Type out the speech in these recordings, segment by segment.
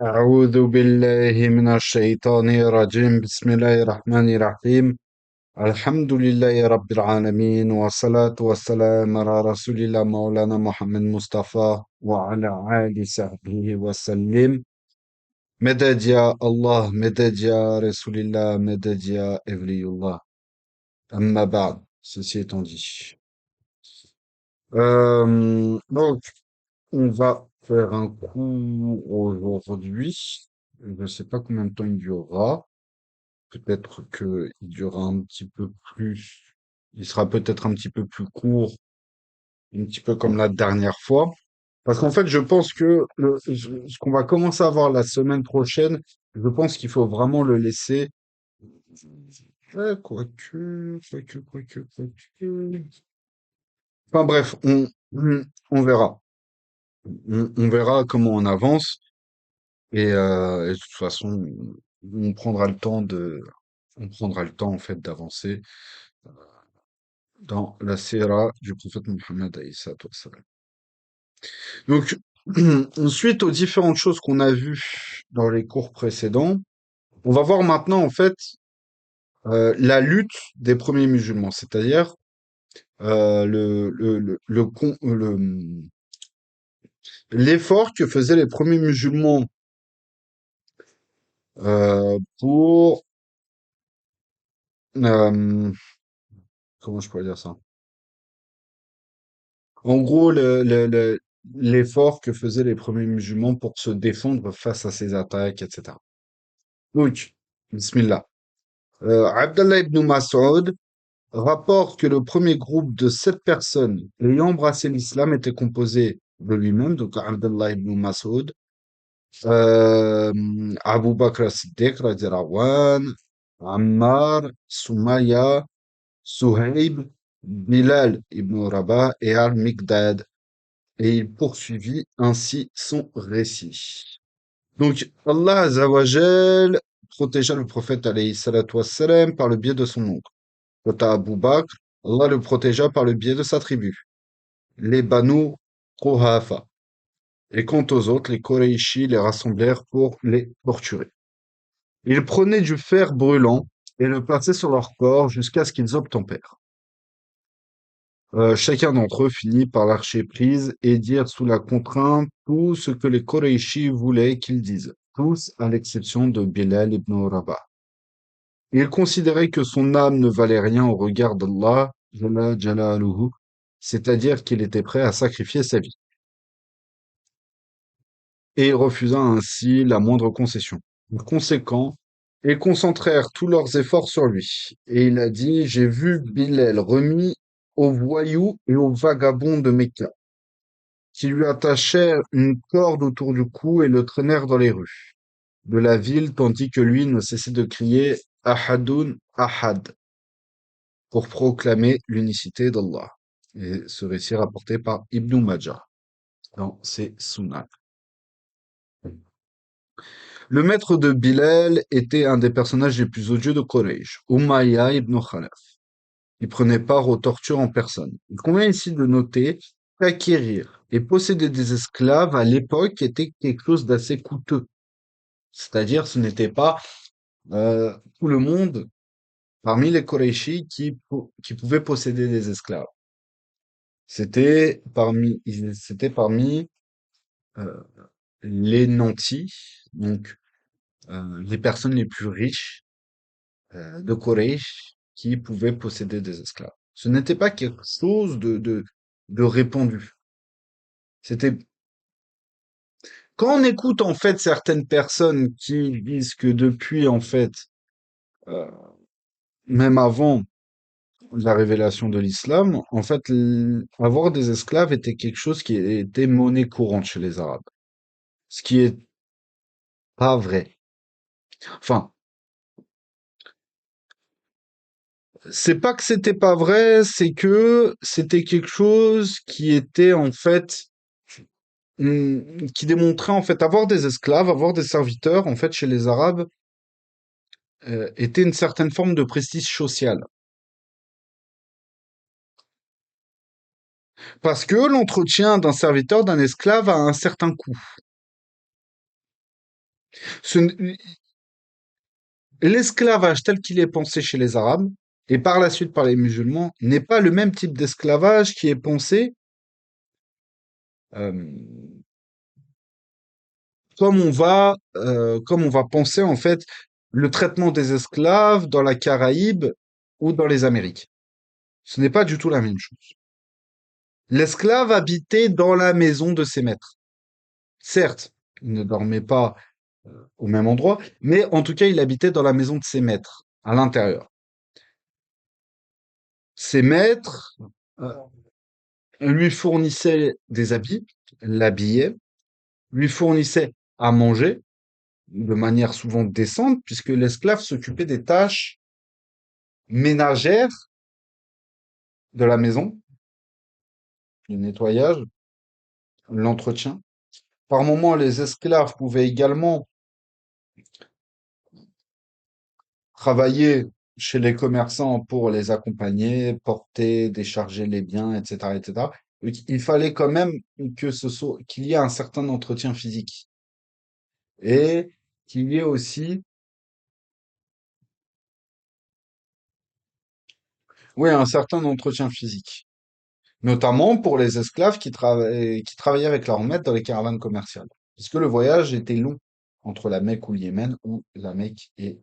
أعوذ بالله من الشيطان الرجيم بسم الله الرحمن الرحيم الحمد لله رب العالمين والصلاة والسلام على رسول الله مولانا محمد مصطفى وعلى آله صحبه وسلم مدد يا الله مدد يا رسول الله مدد يا أولي الله أما بعد ceci étant dit donc on va faire un cours aujourd'hui. Je ne sais pas combien de temps il durera. Peut-être que il durera un petit peu plus, il sera peut-être un petit peu plus court, un petit peu comme la dernière fois. Parce qu'en fait, je pense que ce qu'on va commencer à voir la semaine prochaine, je pense qu'il faut vraiment le laisser. Ouais, quoique. Enfin bref, on verra. On verra comment on avance. Et de toute façon, on prendra le temps on prendra le temps en fait d'avancer dans la sira du prophète Mohammed alayhi salatu wassalam. Donc, suite aux différentes choses qu'on a vues dans les cours précédents, on va voir maintenant en fait la lutte des premiers musulmans, c'est-à-dire l'effort que faisaient les premiers musulmans pour euh, comment je pourrais dire ça? En gros, l'effort que faisaient les premiers musulmans pour se défendre face à ces attaques, etc. Donc, Bismillah. Abdallah ibn Mas'ud rapporte que le premier groupe de 7 personnes ayant embrassé l'islam était composé de lui-même, donc Abdallah ibn Mas'ud, euh, Abu Bakr as-Siddiq, radiallahu anhu, Ammar, Sumaya, Suhaib, Bilal ibn Rabah et Al-Miqdad. Et il poursuivit ainsi son récit. Donc, Allah Azzawajal protégea le prophète alayhi salatu wassalam par le biais de son oncle. Quant à Abu Bakr, Allah le protégea par le biais de sa tribu, les Banu Quhafa. Et quant aux autres, les Qurayshi les rassemblèrent pour les torturer. Ils prenaient du fer brûlant et le plaçaient sur leur corps jusqu'à ce qu'ils obtempèrent. Chacun d'entre eux finit par lâcher prise et dire sous la contrainte tout ce que les Qurayshi voulaient qu'ils disent, tous à l'exception de Bilal ibn Rabah. Il considérait que son âme ne valait rien au regard d'Allah, Jalla Jalaluhu, c'est-à-dire qu'il était prêt à sacrifier sa vie. Et il refusa ainsi la moindre concession. Par conséquent, ils concentrèrent tous leurs efforts sur lui. Et il a dit, j'ai vu Bilal remis aux voyous et aux vagabonds de Mecca, qui lui attachèrent une corde autour du cou et le traînèrent dans les rues de la ville, tandis que lui ne cessait de crier Ahadun Ahad pour proclamer l'unicité d'Allah. Et ce récit est rapporté par Ibn Majah dans ses Sunan. Le maître de Bilal était un des personnages les plus odieux de Quraysh, Umayya ibn Khalaf. Il prenait part aux tortures en personne. Il convient ici de noter qu'acquérir et posséder des esclaves à l'époque était quelque chose d'assez coûteux. C'est-à-dire, ce n'était pas tout le monde parmi les Qurayshi qui pouvait posséder des esclaves. C'était parmi euh, les nantis, donc les personnes les plus riches de Quraysh qui pouvaient posséder des esclaves. Ce n'était pas quelque chose de répandu. C'était quand on écoute en fait certaines personnes qui disent que depuis en fait, euh, même avant la révélation de l'islam, en fait, avoir des esclaves était quelque chose qui était monnaie courante chez les Arabes. Ce qui est pas vrai. Enfin, c'est pas que c'était pas vrai, c'est que c'était quelque chose qui était en fait, qui démontrait en fait avoir des esclaves, avoir des serviteurs, en fait, chez les Arabes, était une certaine forme de prestige social. Parce que l'entretien d'un serviteur, d'un esclave a un certain coût. Ce n- L'esclavage tel qu'il est pensé chez les Arabes et par la suite par les musulmans n'est pas le même type d'esclavage qui est pensé euh, comme on va penser en fait le traitement des esclaves dans la Caraïbe ou dans les Amériques. Ce n'est pas du tout la même chose. L'esclave habitait dans la maison de ses maîtres. Certes, il ne dormait pas au même endroit, mais en tout cas, il habitait dans la maison de ses maîtres, à l'intérieur. Ses maîtres euh, lui fournissaient des habits, l'habillaient, lui fournissaient à manger de manière souvent décente, puisque l'esclave s'occupait des tâches ménagères de la maison, le nettoyage, l'entretien. Par moments, les esclaves pouvaient également travailler chez les commerçants pour les accompagner, porter, décharger les biens, etc., etc. Donc, il fallait quand même qu'il y ait un certain entretien physique et qu'il y ait aussi, oui, un certain entretien physique, notamment pour les esclaves qui travaillaient avec leurs maîtres dans les caravanes commerciales, puisque le voyage était long entre la Mecque ou le Yémen ou la Mecque et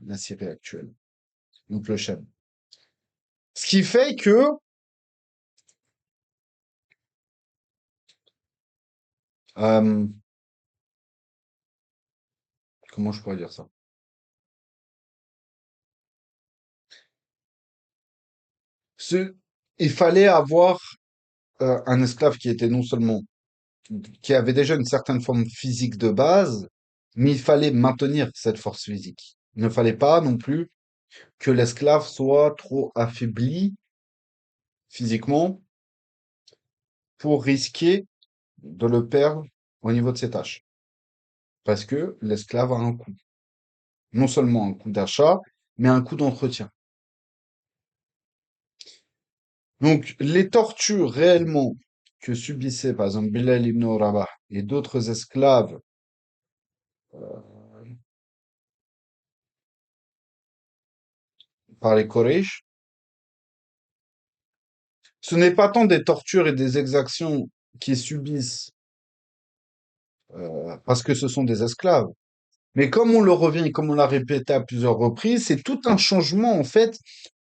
la Syrie actuelle, donc le Cham. Ce qui fait que, euh, comment je pourrais dire ça? Ce- il fallait avoir un esclave qui était non seulement, qui avait déjà une certaine forme physique de base, mais il fallait maintenir cette force physique. Il ne fallait pas non plus que l'esclave soit trop affaibli physiquement pour risquer de le perdre au niveau de ses tâches. Parce que l'esclave a un coût. Non seulement un coût d'achat, mais un coût d'entretien. Donc, les tortures réellement que subissaient, par exemple, Bilal ibn Rabah et d'autres esclaves par les Quraysh, ce n'est pas tant des tortures et des exactions qu'ils subissent parce que ce sont des esclaves, mais comme on le revient et comme on l'a répété à plusieurs reprises, c'est tout un changement en fait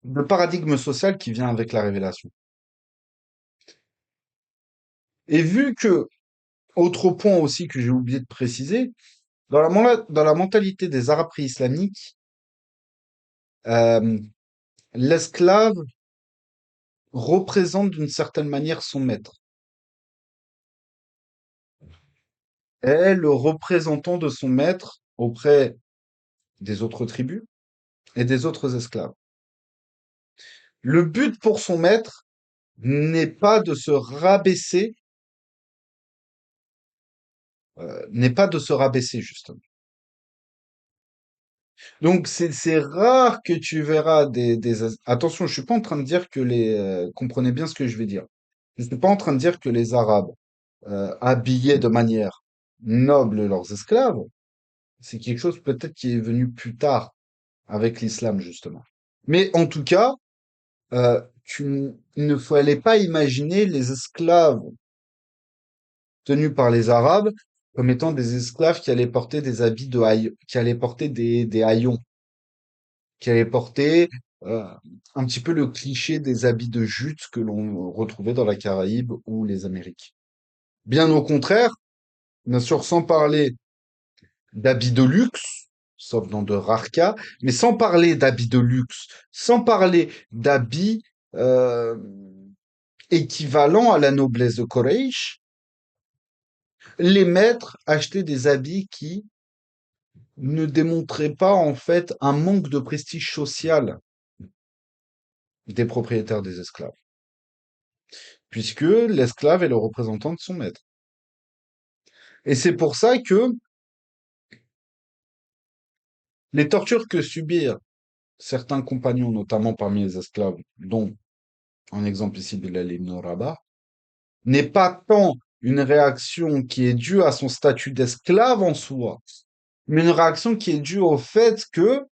de paradigme social qui vient avec la révélation. Et vu que, autre point aussi que j'ai oublié de préciser, dans la mentalité des Arabes pré-islamiques, euh, l'esclave représente d'une certaine manière son maître, est le représentant de son maître auprès des autres tribus et des autres esclaves. Le but pour son maître n'est pas de se rabaisser, n'est pas de se rabaisser justement. Donc c'est rare que tu verras attention, je suis pas en train de dire que comprenez bien ce que je vais dire. Je suis pas en train de dire que les Arabes habillaient de manière noble leurs esclaves. C'est quelque chose peut-être qui est venu plus tard avec l'islam justement. Mais en tout cas, il ne fallait pas imaginer les esclaves tenus par les Arabes comme étant des esclaves qui allaient porter des habits qui allaient porter des haillons, qui allaient porter euh, un petit peu le cliché des habits de jute que l'on retrouvait dans la Caraïbe ou les Amériques. Bien au contraire, bien sûr, sans parler d'habits de luxe, sauf dans de rares cas, mais sans parler d'habits de luxe, sans parler d'habits euh, équivalents à la noblesse de Quraysh, les maîtres achetaient des habits qui ne démontraient pas en fait un manque de prestige social des propriétaires des esclaves, puisque l'esclave est le représentant de son maître. Et c'est pour ça que les tortures que subirent certains compagnons, notamment parmi les esclaves, dont un exemple ici Bilal ibn Rabah, n'est pas tant une réaction qui est due à son statut d'esclave en soi, mais une réaction qui est due au fait que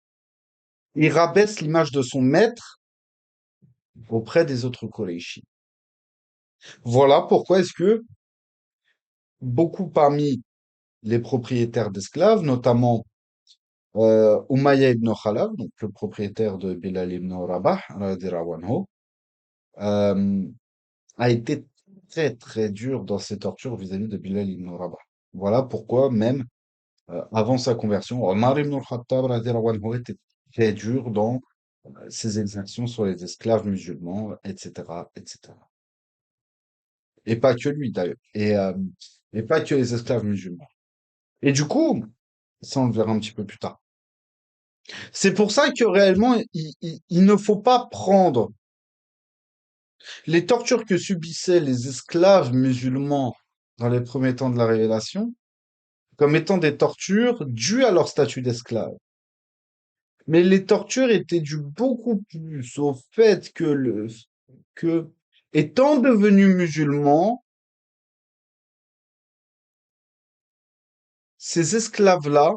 il rabaisse l'image de son maître auprès des autres Koreishi. Voilà pourquoi est-ce que beaucoup parmi les propriétaires d'esclaves, notamment Umayya ibn Khalaf, donc le propriétaire de Bilal ibn Rabah, radiyallahu anhu, euh, a été très très dur dans ses tortures vis-à-vis de Bilal ibn Rabah. Voilà pourquoi même avant sa conversion, Omar ibn al-Khattab radiyallahu anhu, était très dur dans ses exactions sur les esclaves musulmans, etc., etc. Et pas que lui d'ailleurs, et pas que les esclaves musulmans. Et du coup, ça on le verra un petit peu plus tard. C'est pour ça que réellement, il ne faut pas prendre les tortures que subissaient les esclaves musulmans dans les premiers temps de la révélation comme étant des tortures dues à leur statut d'esclave. Mais les tortures étaient dues beaucoup plus au fait que, étant devenus musulmans, ces esclaves-là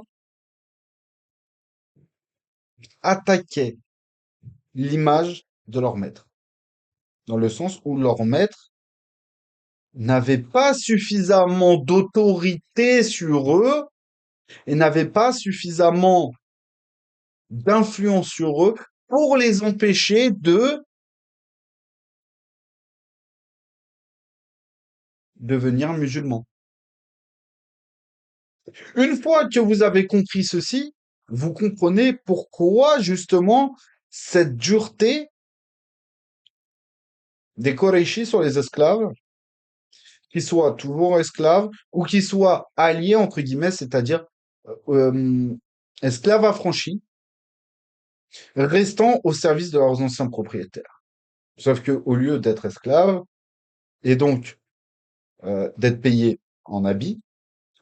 attaquaient l'image de leur maître. Dans le sens où leur maître n'avait pas suffisamment d'autorité sur eux et n'avait pas suffisamment d'influence sur eux pour les empêcher de devenir musulmans. Une fois que vous avez compris ceci, vous comprenez pourquoi justement cette dureté des Koreishi sur les esclaves, qu'ils soient toujours esclaves ou qu'ils soient alliés entre guillemets, c'est-à-dire euh, esclaves affranchis, restant au service de leurs anciens propriétaires. Sauf que au lieu d'être esclaves et donc d'être payés en habits,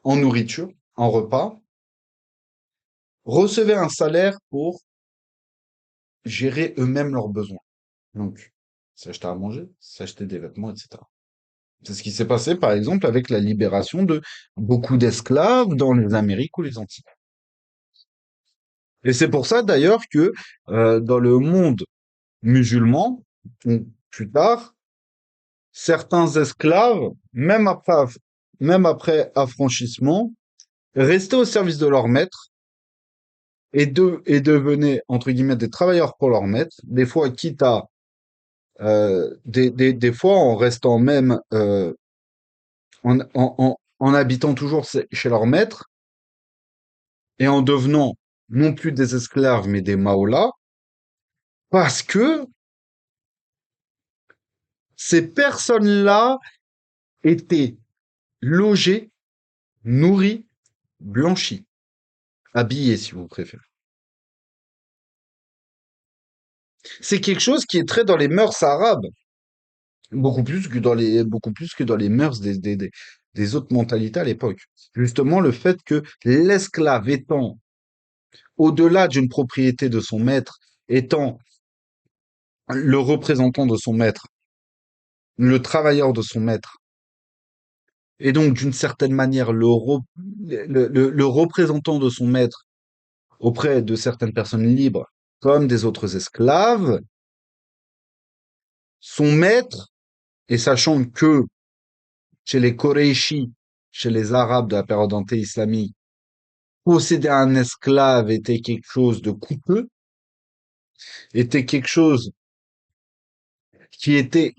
en nourriture, en repas, recevaient un salaire pour gérer eux-mêmes leurs besoins. Donc, s'acheter à manger, s'acheter des vêtements, etc. C'est ce qui s'est passé, par exemple, avec la libération de beaucoup d'esclaves dans les Amériques ou les Antilles. Et c'est pour ça, d'ailleurs, que dans le monde musulman, plus tard, certains esclaves, même après affranchissement, restaient au service de leur maître et devenaient, entre guillemets, des travailleurs pour leur maître, des fois quitte à, des fois en restant même en habitant toujours chez leur maître et en devenant non plus des esclaves mais des maolas, parce que ces personnes-là étaient logées, nourries, blanchies, habillées si vous préférez. C'est quelque chose qui est très dans les mœurs arabes, beaucoup plus que dans les mœurs des autres mentalités à l'époque. Justement, le fait que l'esclave étant au-delà d'une propriété de son maître, étant le représentant de son maître, le travailleur de son maître, et donc d'une certaine manière le représentant de son maître auprès de certaines personnes libres comme des autres esclaves, son maître, et sachant que chez les Koreishi, chez les Arabes de la période anté-islamique, posséder un esclave était quelque chose de coûteux, était quelque chose qui était,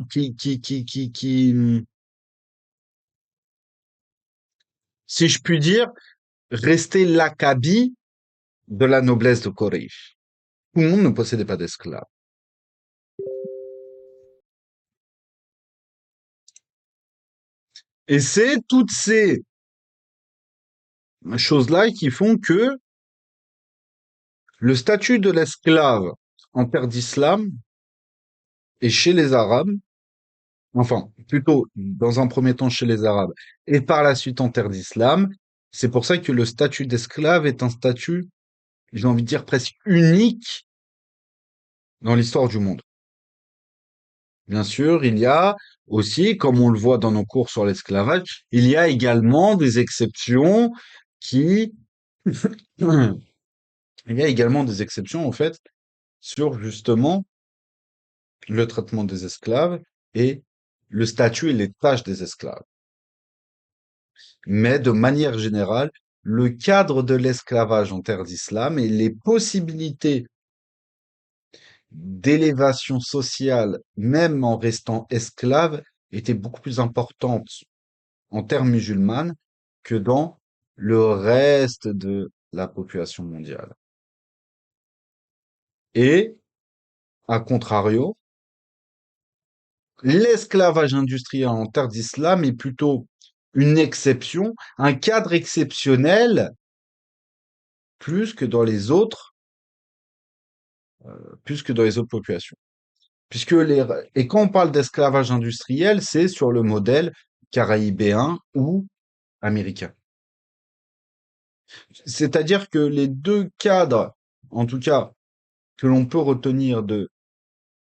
si je puis dire, restait l'acabit de la noblesse de Koreish. Tout le monde ne possédait pas d'esclaves. Et c'est toutes ces choses-là qui font que le statut de l'esclave en terre d'islam et chez les Arabes, enfin, plutôt dans un premier temps chez les Arabes et par la suite en terre d'islam, c'est pour ça que le statut d'esclave est un statut, j'ai envie de dire, presque unique dans l'histoire du monde. Bien sûr, il y a aussi, comme on le voit dans nos cours sur l'esclavage, il y a également des exceptions qui Il y a également des exceptions, en fait, sur justement le traitement des esclaves et le statut et les tâches des esclaves. Mais de manière générale, le cadre de l'esclavage en terre d'islam et les possibilités d'élévation sociale, même en restant esclave, étaient beaucoup plus importantes en terre musulmane que dans le reste de la population mondiale. Et, à contrario, l'esclavage industriel en terre d'islam est plutôt une exception, un cadre exceptionnel, plus que dans les autres, plus que dans les autres populations. Et quand on parle d'esclavage industriel, c'est sur le modèle caraïbéen ou américain. C'est-à-dire que les deux cadres, en tout cas, que l'on peut retenir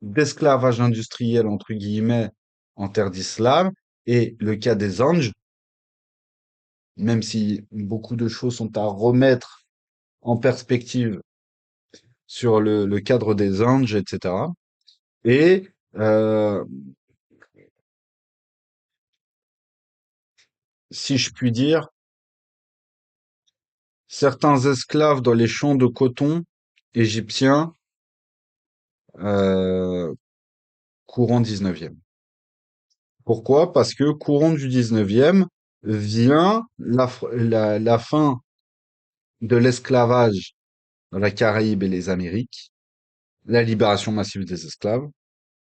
d'esclavage industriel, entre guillemets, en terre d'islam, et le cas des Anges, même si beaucoup de choses sont à remettre en perspective sur le cadre des Anges, etc. Et si je puis dire, certains esclaves dans les champs de coton égyptiens, euh, courant 19e. Pourquoi? Parce que courant du 19e vient la fin de l'esclavage dans la Caraïbe et les Amériques, la libération massive des esclaves,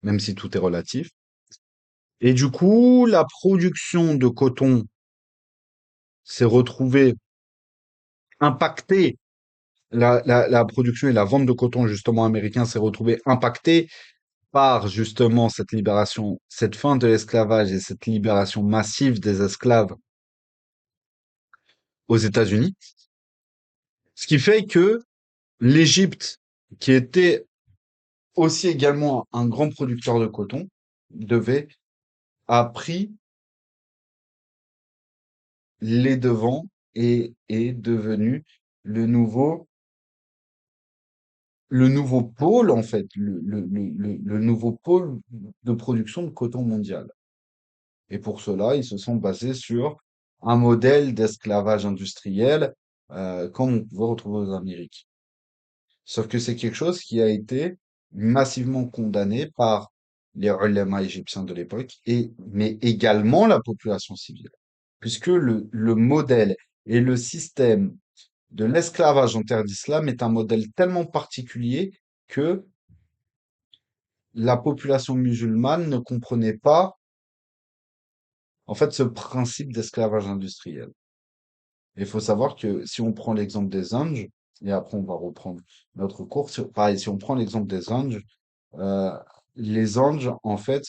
même si tout est relatif. Et du coup, la production de coton s'est retrouvée impactée. La production et la vente de coton, justement, américain s'est retrouvée impactée par, justement, cette libération, cette fin de l'esclavage et cette libération massive des esclaves aux États-Unis. Ce qui fait que l'Égypte, qui était aussi également un grand producteur de coton, a pris les devants et est devenu le nouveau, le nouveau pôle, en fait, le nouveau pôle de production de coton mondial. Et pour cela, ils se sont basés sur un modèle d'esclavage industriel, comme on pouvait retrouver aux Amériques. Sauf que c'est quelque chose qui a été massivement condamné par les ulama égyptiens de l'époque, mais également la population civile. Puisque le modèle et le système de l'esclavage en terre d'islam est un modèle tellement particulier que la population musulmane ne comprenait pas, en fait, ce principe d'esclavage industriel. Il faut savoir que si on prend l'exemple des Anges, et après on va reprendre notre cours, pareil, si on prend l'exemple des Anges, euh, les Anges, en fait,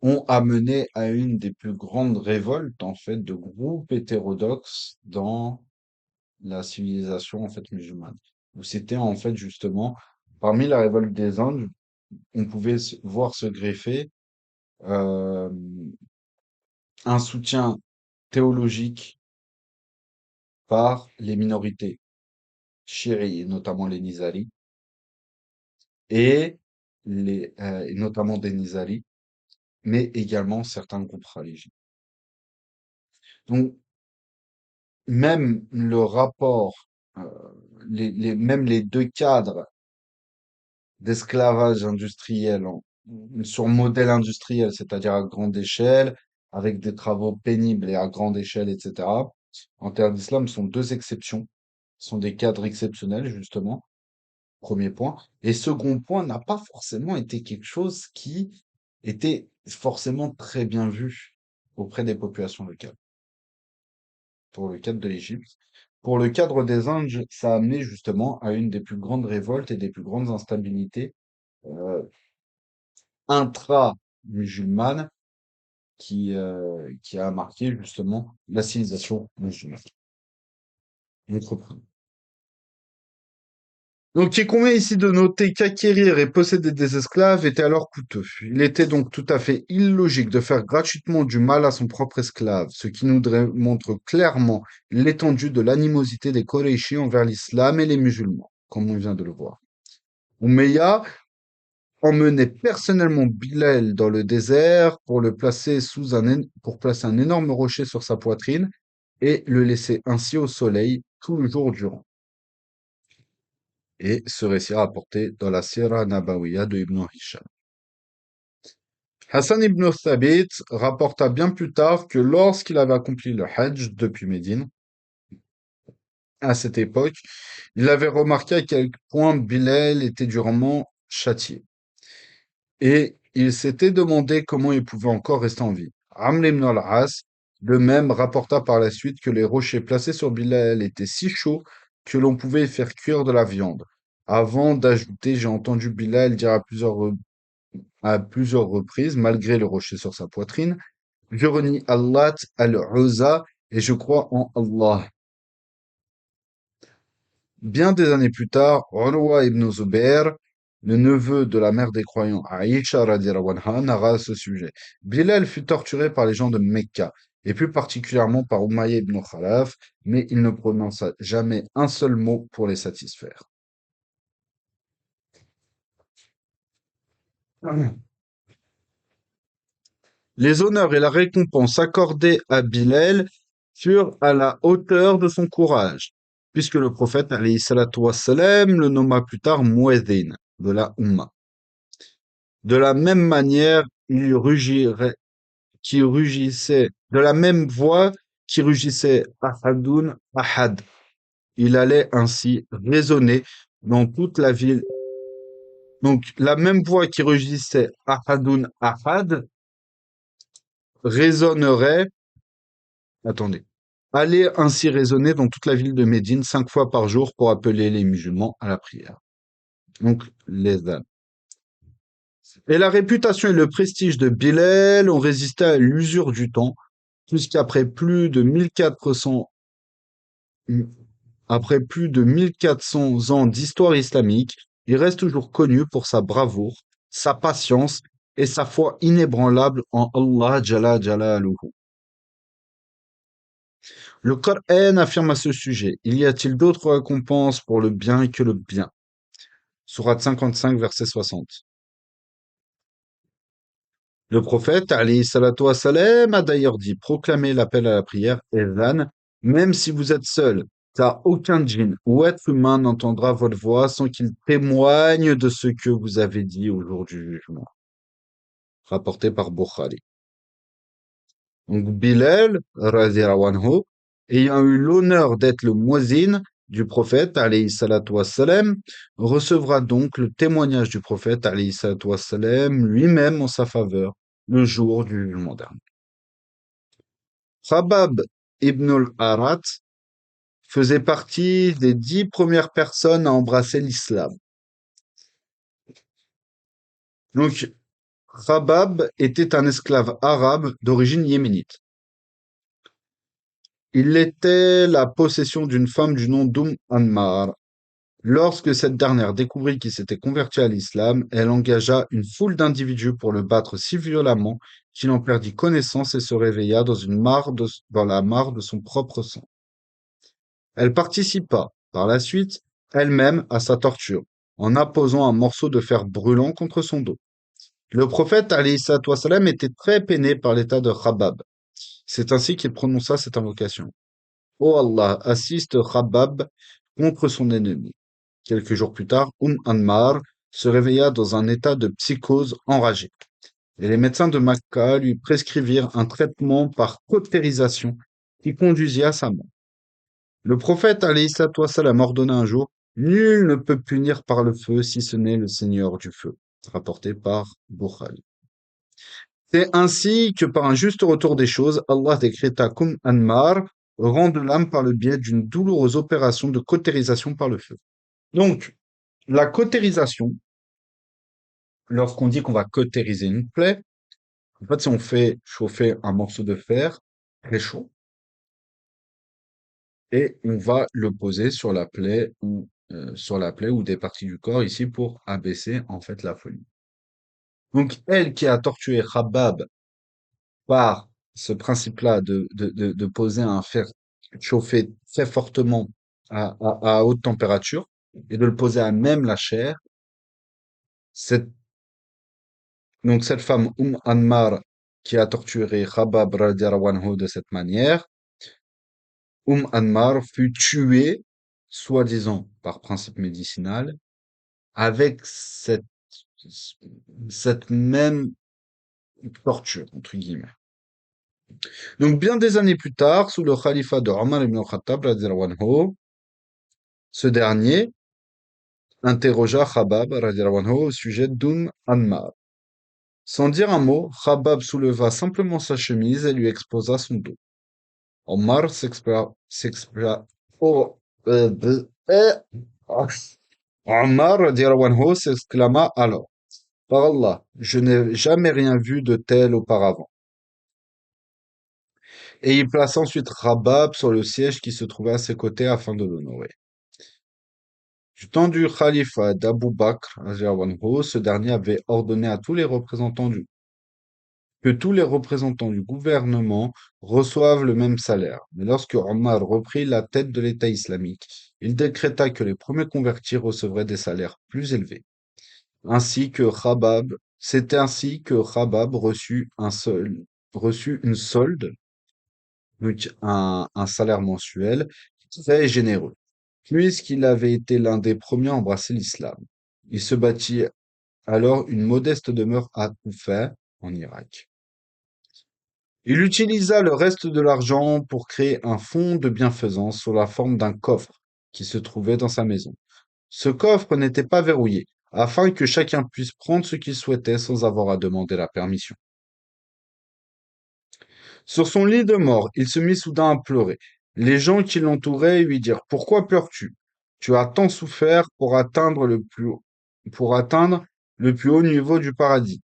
ont amené à une des plus grandes révoltes, en fait, de groupes hétérodoxes dans la civilisation, en fait, musulmane. Où c'était, en fait, justement, parmi la révolte des Anges, on pouvait voir se greffer euh, un soutien théologique par les minorités chiites, notamment les Nizaris, et et notamment des Nizaris, mais également certains groupes religieux. Donc, même le rapport, euh, même les deux cadres d'esclavage industriel sur modèle industriel, c'est-à-dire à grande échelle, avec des travaux pénibles et à grande échelle, etc. En terre d'islam, sont deux exceptions, sont des cadres exceptionnels, justement, premier point. Et second point, n'a pas forcément été quelque chose qui était forcément très bien vu auprès des populations locales, pour le cadre de l'Égypte. Pour le cadre des Indes, ça a amené justement à une des plus grandes révoltes et des plus grandes instabilités euh, intra-musulmane qui a marqué justement la civilisation musulmane. Notre Donc, il convient ici de noter qu'acquérir et posséder des esclaves était alors coûteux. Il était donc tout à fait illogique de faire gratuitement du mal à son propre esclave, ce qui montre clairement l'étendue de l'animosité des Koreishi envers l'islam et les musulmans, comme on vient de le voir. Umayya emmenait personnellement Bilal dans le désert pour le placer pour placer un énorme rocher sur sa poitrine et le laisser ainsi au soleil tout le jour durant. Et ce récit est rapporté dans la Sira Nabawiya de Ibn Hisham. Hassan ibn Thabit rapporta bien plus tard que lorsqu'il avait accompli le Hajj depuis Médine, à cette époque, il avait remarqué à quel point Bilal était durement châtié. Et il s'était demandé comment il pouvait encore rester en vie. Amr ibn al-As, de même, rapporta par la suite que les rochers placés sur Bilal étaient si chauds que l'on pouvait y faire cuire de la viande. Avant d'ajouter, j'ai entendu Bilal dire à plusieurs reprises, malgré le rocher sur sa poitrine, je renie Allah al-Uzza et je crois en Allah. Bien des années plus tard, Urwa ibn Zubair, le neveu de la mère des croyants, Aïcha radiallahu anha, narra à ce sujet. Bilal fut torturé par les gens de Mecca, et plus particulièrement par Umayya ibn Khalaf, mais il ne prononça jamais un seul mot pour les satisfaire. Les honneurs et la récompense accordés à Bilal furent à la hauteur de son courage, puisque le prophète alayhi salatu wassalam, le nomma plus tard Muezzin de la Ummah. De la même manière, qui rugissait, de la même voix qui rugissait Ahadun Ahad. Il allait ainsi résonner dans toute la ville. Donc, la même voix qui rugissait Ahadun Ahad résonnerait, attendez, allait ainsi résonner dans toute la ville de Médine 5 fois par jour pour appeler les musulmans à la prière. Donc, les âmes. Et la réputation et le prestige de Bilal ont résisté à l'usure du temps, puisqu'après plus de 1400, après plus de 1400 ans d'histoire islamique, il reste toujours connu pour sa bravoure, sa patience et sa foi inébranlable en Allah Jalla Jalaluhu. Le Coran affirme à ce sujet, il y a-t-il d'autres récompenses pour le bien que le bien? Sourate 55, verset 60. Le prophète, alayhi salatu wassalam, a d'ailleurs dit, proclamez l'appel à la prière, Adhan, même si vous êtes seul, car aucun djinn ou être humain n'entendra votre voix sans qu'il témoigne de ce que vous avez dit au jour du jugement. Rapporté par Bukhari. Donc Bilal, radhiyallahu anhu, ayant eu l'honneur d'être le muezzin du prophète, alayhi salatu wassalam, recevra donc le témoignage du prophète, alayhi salatu wassalam, lui-même en sa faveur, le jour du jugement dernier. Khabab ibn al-Arat faisait partie des 10 premières personnes à embrasser l'islam. Donc, Khabab était un esclave arabe d'origine yéménite. Il était la possession d'une femme du nom Ammar. Lorsque cette dernière découvrit qu'il s'était converti à l'islam, elle engagea une foule d'individus pour le battre si violemment qu'il en perdit connaissance et se réveilla dans la mare de son propre sang. Elle participa, par la suite, elle-même à sa torture, en apposant un morceau de fer brûlant contre son dos. Le prophète alayhi salatu wassalam était très peiné par l'état de Khabab. C'est ainsi qu'il prononça cette invocation. Ô Allah, assiste Khabab contre son ennemi. Quelques jours plus tard, Ammar se réveilla dans un état de psychose enragée. Et les médecins de Makkah lui prescrivirent un traitement par cautérisation qui conduisit à sa mort. Le prophète alayhi salatu wassalam ordonna un jour, nul ne peut punir par le feu si ce n'est le Seigneur du feu. Rapporté par Bukhari. C'est ainsi que par un juste retour des choses, Allah décréta Ammar rende l'âme par le biais d'une douloureuse opération de cautérisation par le feu. Donc, la cautérisation, lorsqu'on dit qu'on va cautériser une plaie, en fait, c'est on fait chauffer un morceau de fer très chaud et on va le poser sur la plaie ou sur la plaie ou des parties du corps ici pour abaisser en fait la folie. Donc elle qui a torturé Khabbab par ce principe-là de poser un fer chauffé très fortement à haute température et de le poser à même la chair, cette, donc cette femme Ammar qui a torturé Khabbab radiallahu anhu de cette manière, Ammar fut tuée, soi-disant par principe médicinal, avec cette même torture, entre guillemets. Donc, bien des années plus tard, sous le califat de Omar ibn al-Khattab, radiallahu anhu, ce dernier interrogea Khabbab radiallahu anhu, au sujet Ammar. Sans dire un mot, Khabbab souleva simplement sa chemise et lui exposa son dos. Omar oh, ah. Omar radiallahu anhu s'exclama alors. Par Allah, je n'ai jamais rien vu de tel auparavant. Et il place ensuite Khabbab sur le siège qui se trouvait à ses côtés afin de l'honorer. Du temps du califat d'Abu Bakr, radiyallahu anhu, ce dernier avait ordonné à que tous les représentants du gouvernement reçoivent le même salaire. Mais lorsque Omar reprit la tête de l'État islamique, il décréta que les premiers convertis recevraient des salaires plus élevés. C'est ainsi que Khabbab reçut une solde, donc un salaire mensuel très généreux, puisqu'il avait été l'un des premiers à embrasser l'islam. Il se bâtit alors une modeste demeure à Koufa, en Irak. Il utilisa le reste de l'argent pour créer un fonds de bienfaisance sous la forme d'un coffre qui se trouvait dans sa maison. Ce coffre n'était pas verrouillé, afin que chacun puisse prendre ce qu'il souhaitait sans avoir à demander la permission. Sur son lit de mort, il se mit soudain à pleurer. Les gens qui l'entouraient lui dirent: Pourquoi pleures-tu? Tu as tant souffert pour atteindre le plus haut niveau du paradis.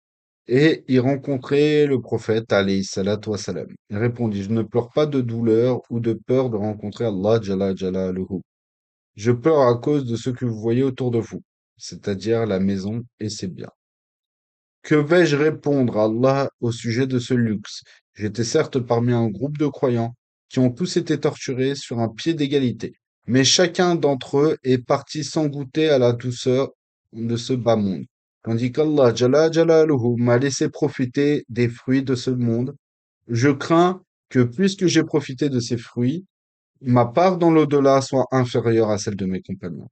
Et y rencontrer le prophète, alayhi salatu wassalam. Il répondit: Je ne pleure pas de douleur ou de peur de rencontrer Allah Jalla Jalaluhu. Je pleure à cause de ce que vous voyez autour de vous, c'est-à-dire la maison et ses biens. Que vais-je répondre à Allah au sujet de ce luxe? J'étais certes parmi un groupe de croyants qui ont tous été torturés sur un pied d'égalité, mais chacun d'entre eux est parti sans goûter à la douceur de ce bas monde. Tandis qu'Allah Jalla Jalaluhu m'a laissé profiter des fruits de ce monde, je crains que puisque j'ai profité de ces fruits, ma part dans l'au-delà soit inférieure à celle de mes compagnons.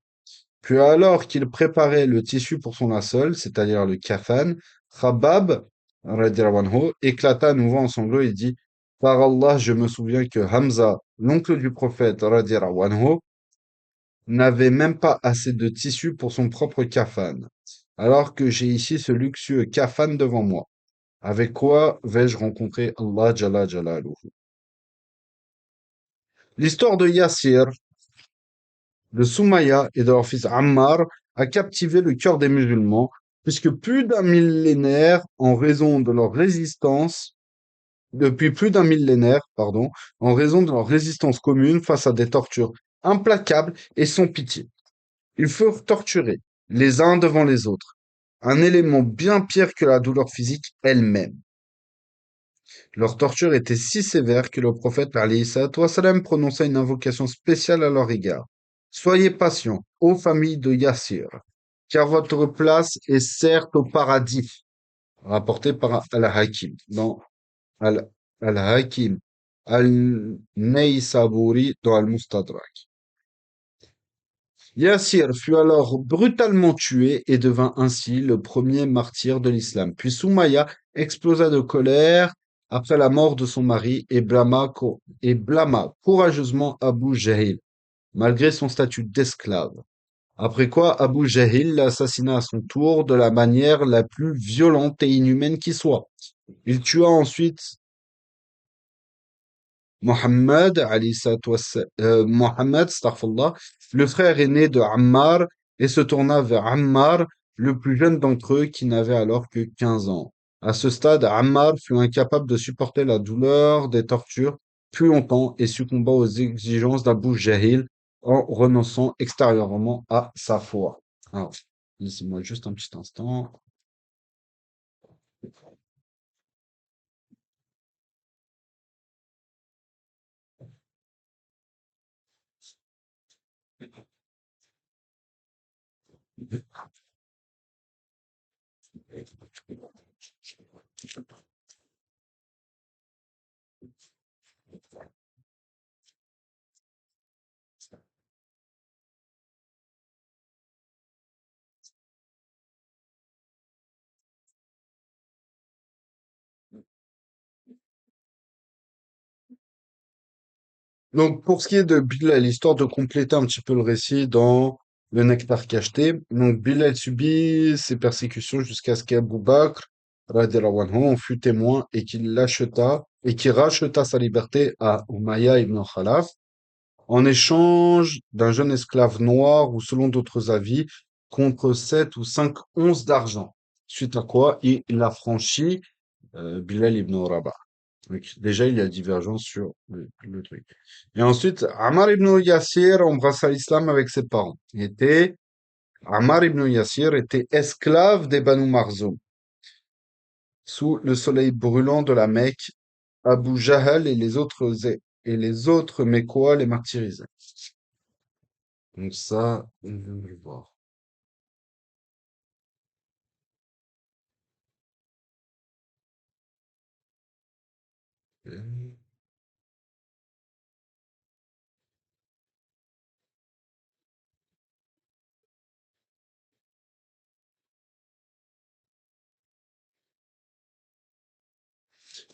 Puis alors qu'il préparait le tissu pour son linceul, c'est-à-dire le kafan, Khabbab radiallahu anhu, éclata à nouveau en sanglots et dit: Par Allah, je me souviens que Hamza, l'oncle du prophète radiallahu anhu, n'avait même pas assez de tissu pour son propre kafan, alors que j'ai ici ce luxueux kafan devant moi. Avec quoi vais-je rencontrer Allah Jalla Jalaluhu? L'histoire de Yassir, de Soumaïa et de leur fils Ammar a captivé le cœur des musulmans, puisque plus d'un millénaire, en raison de leur résistance, depuis plus d'un millénaire, pardon, en raison de leur résistance commune face à des tortures implacables et sans pitié. Ils furent torturés, les uns devant les autres, un élément bien pire que la douleur physique elle-même. Leur torture était si sévère que le prophète alayhi salatu wassalam prononça une invocation spéciale à leur égard. Soyez patients, ô famille de Yassir, car votre place est certes au paradis. Rapporté par Al-Hakim, dans Al-Hakim, Al-Naysaburi, dans Al-Mustadrak. Yassir fut alors brutalement tué et devint ainsi le premier martyr de l'islam. Puis Soumaya explosa de colère après la mort de son mari et blâma courageusement Abu Jahil, malgré son statut d'esclave. Après quoi, Abu Jahil l'assassina à son tour de la manière la plus violente et inhumaine qui soit. Il tua ensuite Mohammed, astaghfirullah, le frère aîné de Ammar, et se tourna vers Ammar, le plus jeune d'entre eux, qui n'avait alors que 15 ans. À ce stade, Ammar fut incapable de supporter la douleur des tortures plus longtemps et succomba aux exigences d'Abu Jahil, en renonçant extérieurement à sa foi. Alors, laissez-moi juste un petit instant. Donc, pour ce qui est de Bilal, l'histoire de compléter un petit peu le récit dans le nectar cacheté, donc Bilal subit ces persécutions jusqu'à ce qu'Abou Bakr, radiallahu anhu, en fut témoin et qu'il racheta sa liberté à Umayya ibn Khalaf en échange d'un jeune esclave noir ou selon d'autres avis, contre 7 ou 5 onces d'argent. Suite à quoi, il a franchi Bilal ibn Rabah. Donc, déjà, il y a divergence sur le truc. Et ensuite, Ammar ibn Yassir embrassa l'islam avec ses parents. Ammar ibn Yassir était esclave des Banu Marzoum. Sous le soleil brûlant de la Mecque, Abu Jahl et les autres Mécois les martyrisaient. Donc ça, on vient de le voir.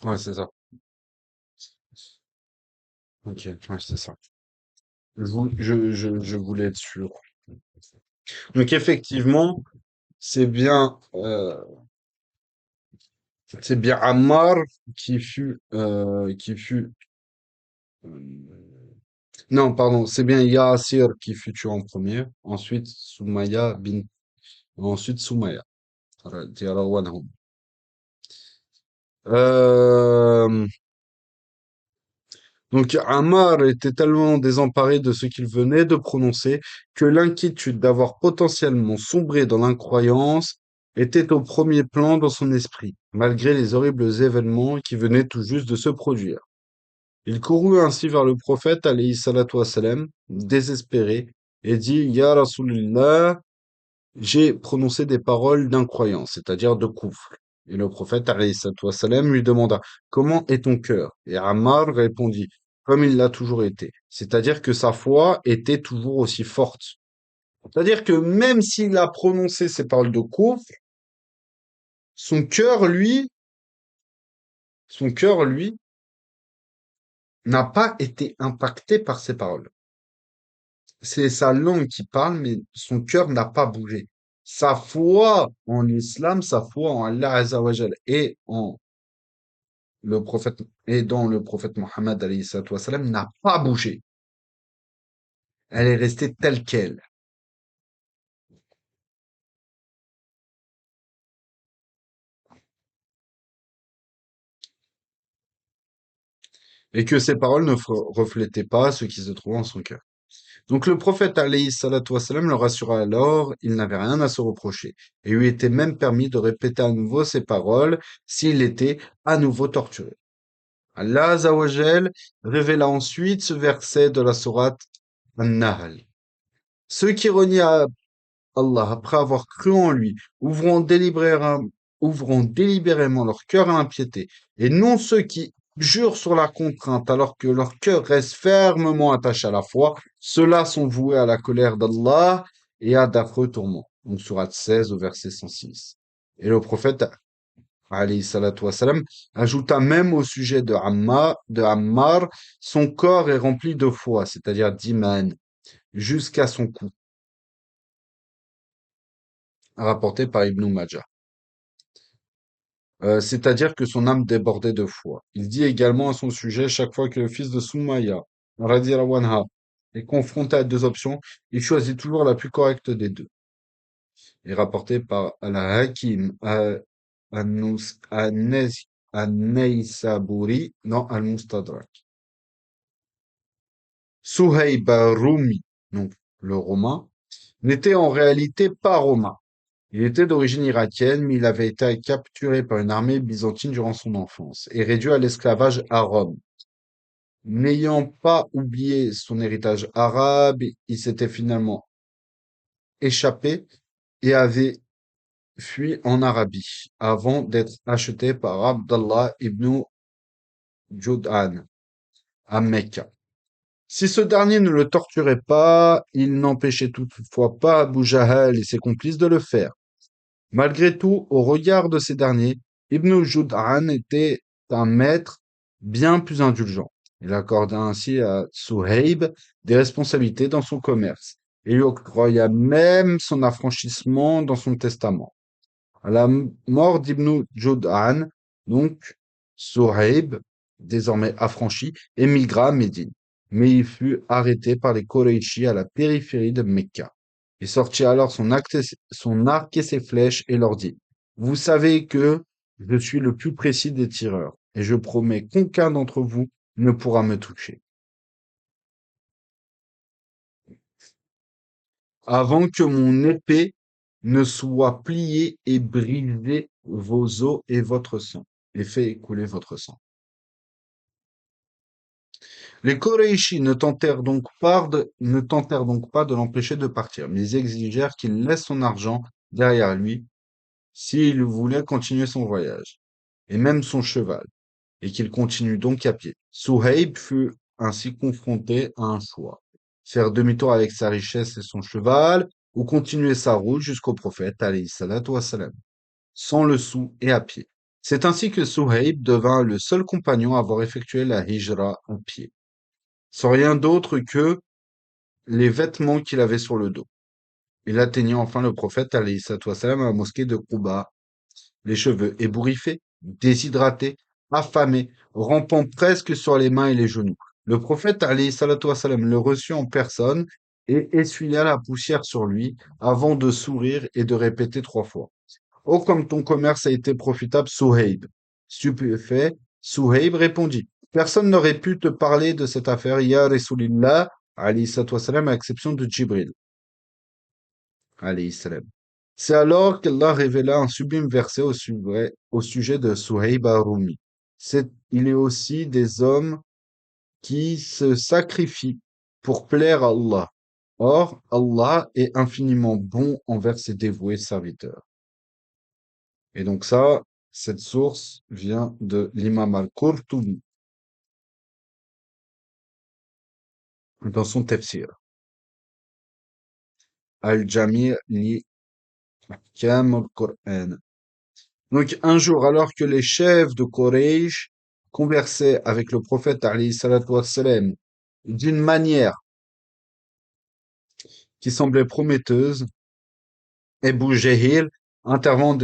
Ouais, c'est ça. Ok, ouais, c'est ça. Je voulais être sûr. Donc effectivement, c'est bien, euh, c'est bien Ammar qui fut. Non, pardon, c'est bien Yassir qui fut tué en premier. Ensuite Soumaya. Radiallahu anhum. Euh, donc Ammar était tellement désemparé de ce qu'il venait de prononcer que l'inquiétude d'avoir potentiellement sombré dans l'incroyance était au premier plan dans son esprit, malgré les horribles événements qui venaient tout juste de se produire. Il courut ainsi vers le prophète, alayhi salatu wassalam, désespéré, et dit, Ya Rasulullah, j'ai prononcé des paroles d'incroyance, c'est-à-dire de kufr. Et le prophète, alayhi salatu wassalam, lui demanda, comment est ton cœur? Et Ammar répondit, comme il l'a toujours été. C'est-à-dire que sa foi était toujours aussi forte. C'est-à-dire que même s'il a prononcé ces paroles de kufr, son cœur, lui, son cœur, lui, n'a pas été impacté par ces paroles. C'est sa langue qui parle, mais son cœur n'a pas bougé. Sa foi en l'islam, sa foi en Allah Azzawajal dans le prophète Mohammed alayhi salatu wassalam n'a pas bougé. Elle est restée telle quelle. Et que ses paroles ne reflétaient pas ce qui se trouvait en son cœur. Donc le prophète alayhi salatu wassalam le rassura alors, il n'avait rien à se reprocher, et lui était même permis de répéter à nouveau ses paroles s'il était à nouveau torturé. Allah Azzawajal révéla ensuite ce verset de la sourate An-Nahl. Ceux qui renient à Allah après avoir cru en lui ouvrant délibérément leur cœur à l'impiété, et non ceux qui jurent sur la contrainte alors que leur cœur reste fermement attaché à la foi, ceux-là sont voués à la colère d'Allah et à d'affreux tourments. Donc sourate 16 au verset 106. Et le prophète alayhi salatu wassalam, ajouta même au sujet de Ammar, son corps est rempli de foi, c'est-à-dire d'iman, jusqu'à son cou, rapporté par Ibn Majah. C'est-à-dire que son âme débordait de foi. Il dit également à son sujet, chaque fois que le fils de Soumaïa, radiallahu anha, est confronté à deux options, il choisit toujours la plus correcte des deux. Et rapporté par Al-Hakim, An-Naysaburi dans Al-Mustadrak. Suhayb Rumi donc le romain, n'était en réalité pas romain. Il était d'origine irakienne, mais il avait été capturé par une armée byzantine durant son enfance et réduit à l'esclavage à Rome. N'ayant pas oublié son héritage arabe, il s'était finalement échappé et avait fui en Arabie avant d'être acheté par Abdallah ibn Jud'an à Mecca. Si ce dernier ne le torturait pas, il n'empêchait toutefois pas Abu Jahl et ses complices de le faire. Malgré tout, au regard de ces derniers, Ibn Jud'an était un maître bien plus indulgent. Il accorda ainsi à Suhaib des responsabilités dans son commerce et lui octroya même son affranchissement dans son testament. À la mort d'Ibn Jud'an, donc, Suhaib, désormais affranchi, émigra à Médine. Mais il fut arrêté par les Koraïchis à la périphérie de Mecca. Il sortit alors son arc et ses flèches et leur dit, vous savez que je suis le plus précis des tireurs, et je promets qu'aucun d'entre vous ne pourra me toucher. Avant que mon épée ne soit pliée et briser vos os et votre sang, et fait écouler votre sang. Les Koréishis ne tentèrent donc pas de l'empêcher de partir, mais ils exigèrent qu'il laisse son argent derrière lui s'il voulait continuer son voyage, et même son cheval, et qu'il continue donc à pied. Souhaib fut ainsi confronté à un choix. Faire demi-tour avec sa richesse et son cheval, ou continuer sa route jusqu'au prophète, alayhi salatu wassalam, sans le sou et à pied. C'est ainsi que Souhaib devint le seul compagnon à avoir effectué la hijra à pied, sans rien d'autre que les vêtements qu'il avait sur le dos. Il atteignit enfin le prophète, alayhi salatu wassalam, à la mosquée de Quba, les cheveux ébouriffés, déshydratés, affamés, rampant presque sur les mains et les genoux. Le prophète, alayhi salatu wassalam, le reçut en personne et essuya la poussière sur lui avant de sourire et de répéter 3 fois. Oh, comme ton commerce a été profitable, Souhaib. Stupéfait, Souhaib répondit, personne n'aurait pu te parler de cette affaire, ya Rasulillah, alayhi salatu wassalam, à exception de Jibril, alayhi salam. C'est alors qu'Allah révéla un sublime verset au sujet de Suhaib ar-Rumi. Il est aussi des hommes qui se sacrifient pour plaire à Allah. Or, Allah est infiniment bon envers ses dévoués serviteurs. Et donc ça, cette source vient de l'imam al-Qurtubi dans son tafsir. Al-Jami' li Ahkam al-Qur'an. Donc un jour, alors que les chefs de Quraysh conversaient avec le prophète alayhi salatu wassalam, d'une manière qui semblait prometteuse, Ebu Jahil intervint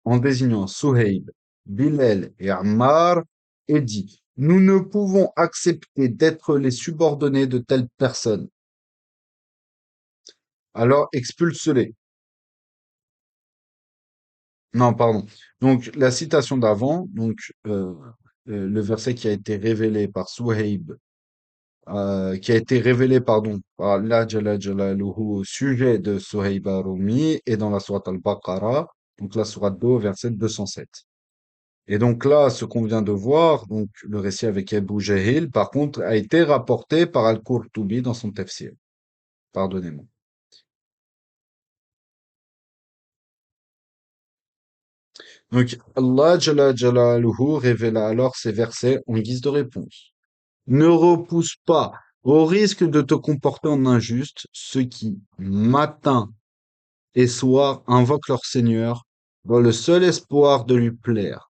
en désignant Suhaib, Bilal et Ammar et dit, nous ne pouvons accepter d'être les subordonnés de telles personnes. Alors expulse-les. Non, pardon. Donc la citation d'avant, le verset qui a été révélé par Suhaib, qui a été révélé, pardon, par Allah Jalla Jalaluhu au sujet de Suhaib ar-Rumi et dans la sourate Al-Baqarah, donc la sourate 2, verset 207. Et donc là, ce qu'on vient de voir, donc le récit avec Abu Jahil, par contre, a été rapporté par Al-Qurtubi dans son tafsir. Pardonnez-moi. Donc Allah Jalla Jalaluhu révéla alors ces versets en guise de réponse. Ne repousse pas, au risque de te comporter en injuste, ceux qui, matin et soir, invoquent leur Seigneur dans le seul espoir de lui plaire.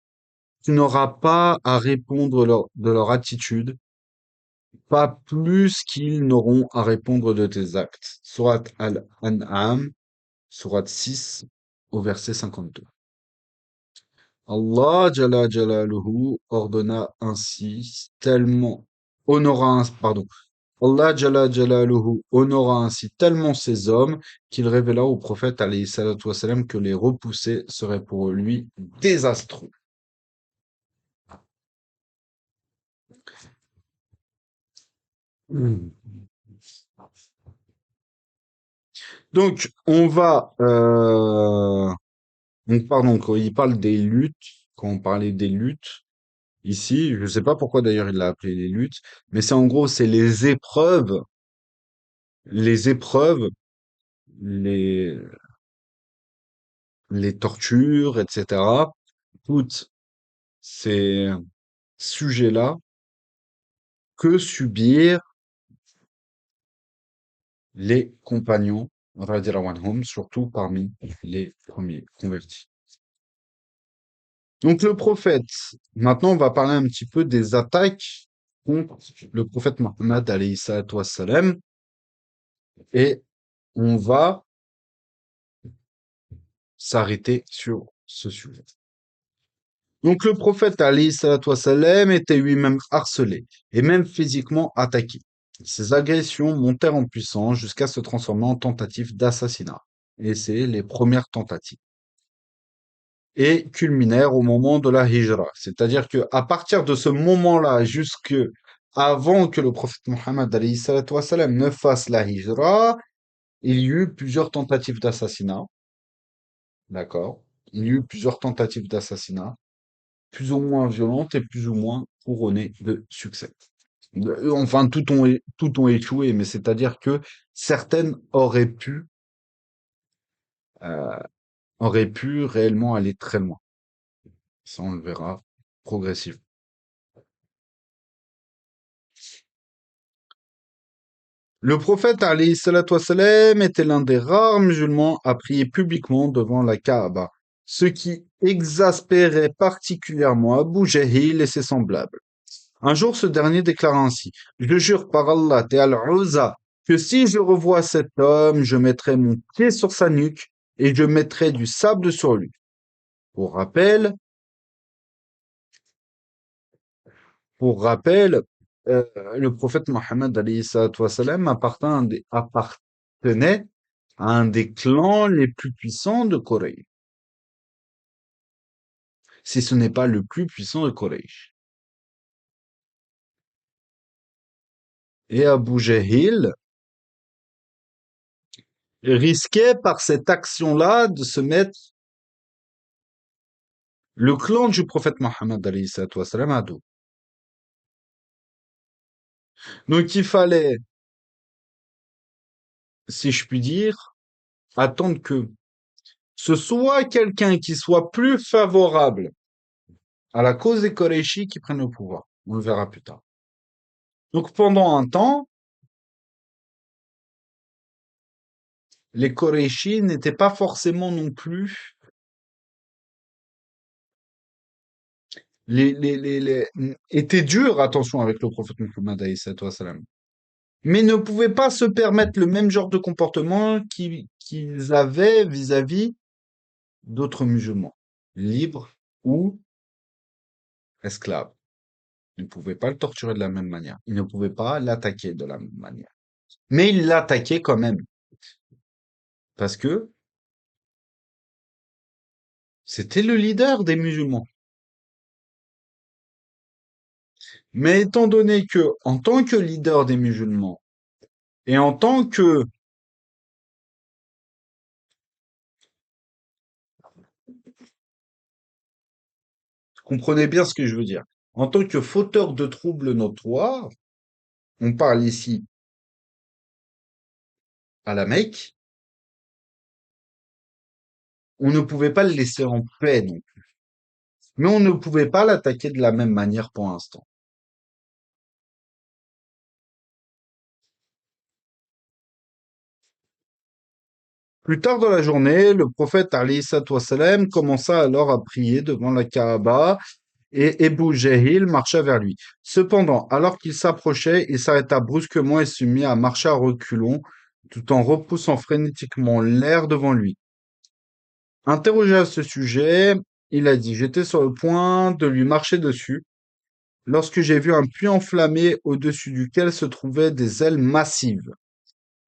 Tu n'auras pas à répondre de leur attitude, pas plus qu'ils n'auront à répondre de tes actes. Surat Al-An'am, Surat 6, au verset 52. Allah Jalla Jalaluhu ordonna ainsi tellement, pardon, Allah Jalla Jalaluhu honora ainsi tellement ces hommes qu'il révéla au prophète alayhi salatu wassalam que les repousser serait pour lui désastreux. Hmm. Donc, donc, pardon, quand il parle des luttes, quand on parlait des luttes, ici, je sais pas pourquoi d'ailleurs il l'a appelé les luttes, mais c'est en gros, c'est les épreuves, les, les tortures, etc. Toutes ces sujets-là que subirent les compagnons, radiallahu anhum, surtout parmi les premiers convertis. Donc le prophète, maintenant on va parler un petit peu des attaques contre le prophète Mohammed alayhi salatu wassalam, et on va s'arrêter sur ce sujet. Donc le prophète alayhi salatu wassalam était lui-même harcelé et même physiquement attaqué. Ses agressions montèrent en puissance jusqu'à se transformer en tentative d'assassinat. Et c'est les premières tentatives. Et culminèrent au moment de la hijra. C'est-à-dire que à partir de ce moment-là, jusque avant que le prophète Mohammed alayhi salatu wassalam ne fasse la hijra, il y eut plusieurs tentatives d'assassinat. D'accord? Il y eut plusieurs tentatives d'assassinat, plus ou moins violentes et plus ou moins couronnées de succès. Enfin, tout ont échoué, mais c'est-à-dire que certaines euh, auraient pu réellement aller très loin. Ça, on le verra progressivement. Le prophète alayhi salatu wassalam était l'un des rares musulmans à prier publiquement devant la Kaaba, ce qui exaspérait particulièrement Abu Jahil et ses semblables. Un jour, ce dernier déclara ainsi: Je jure par Allah et Al-Uzza que si je revois cet homme, je mettrai mon pied sur sa nuque et je mettrai du sable sur lui. Pour rappel, pour rappel, euh, le prophète Mohammed alayhi salatu wassalam appartenait à un des clans les plus puissants de Corée, si ce n'est pas le plus puissant de Corée. Et Abu Jahil risquait par cette action-là de se mettre le clan du prophète Mohammed alayhi salatu wassalam à dos. Donc il fallait, si je puis dire, attendre que ce soit quelqu'un qui soit plus favorable à la cause des Koréchis qui prenne le pouvoir. On le verra plus tard. Donc pendant un temps, les Koréchis n'étaient pas forcément non plus étaient durs, attention, avec le prophète Muhammad alayhi salatu wassalam, mais ne pouvaient pas se permettre le même genre de comportement qu'ils avaient vis-à-vis d'autres musulmans, libres ou esclaves. Ils ne pouvaient pas le torturer de la même manière. Ils ne pouvaient pas l'attaquer de la même manière. Mais ils l'attaquaient quand même. Parce que c'était le leader des musulmans. Mais étant donné que, en tant que leader des musulmans, et en tant que, comprenez bien ce que je veux dire, en tant que fauteur de troubles notoires, on parle ici à la Mecque, on ne pouvait pas le laisser en paix non plus. Mais on ne pouvait pas l'attaquer de la même manière pour l'instant. Plus tard dans la journée, le prophète alayhi salatu wassalam commença alors à prier devant la Kaaba et Ebu Jahil marcha vers lui. Cependant, alors qu'il s'approchait, il s'arrêta brusquement et se mit à marcher à reculons, tout en repoussant frénétiquement l'air devant lui. Interrogé à ce sujet, il a dit: J'étais sur le point de lui marcher dessus, lorsque j'ai vu un puits enflammé au-dessus duquel se trouvaient des ailes massives.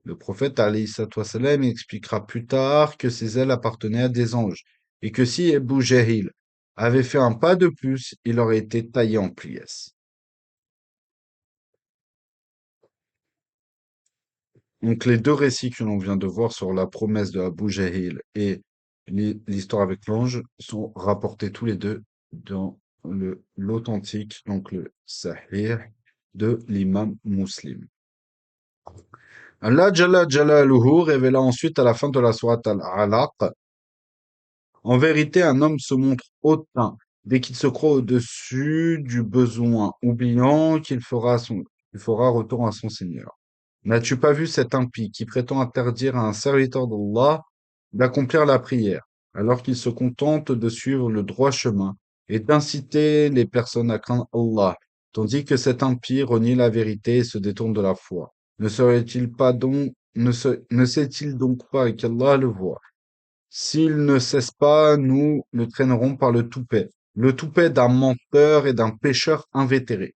Le prophète alayhi salatu wassalam expliquera plus tard que ces ailes appartenaient à des anges, et que si Ebu Jahil avait fait un pas de plus, il aurait été taillé en pièces. Donc, les deux récits que l'on vient de voir sur la promesse de Abu Jahil et l'histoire avec l'ange sont rapportés tous les deux dans l'authentique, donc le Sahih de l'imam Muslim. Allah Jalla Jalaluhu révéla ensuite à la fin de la sourate Al-Alaq: en vérité, un homme se montre hautain dès qu'il se croit au-dessus du besoin, oubliant qu'il fera retour à son Seigneur. N'as-tu pas vu cet impie qui prétend interdire à un serviteur d'Allah d'accomplir la prière, alors qu'il se contente de suivre le droit chemin et d'inciter les personnes à craindre Allah, tandis que cet impie renie la vérité et se détourne de la foi? Ne sait-il donc pas qu'Allah le voit? S'il ne cesse pas, nous le traînerons par le toupet d'un menteur et d'un pécheur invétéré.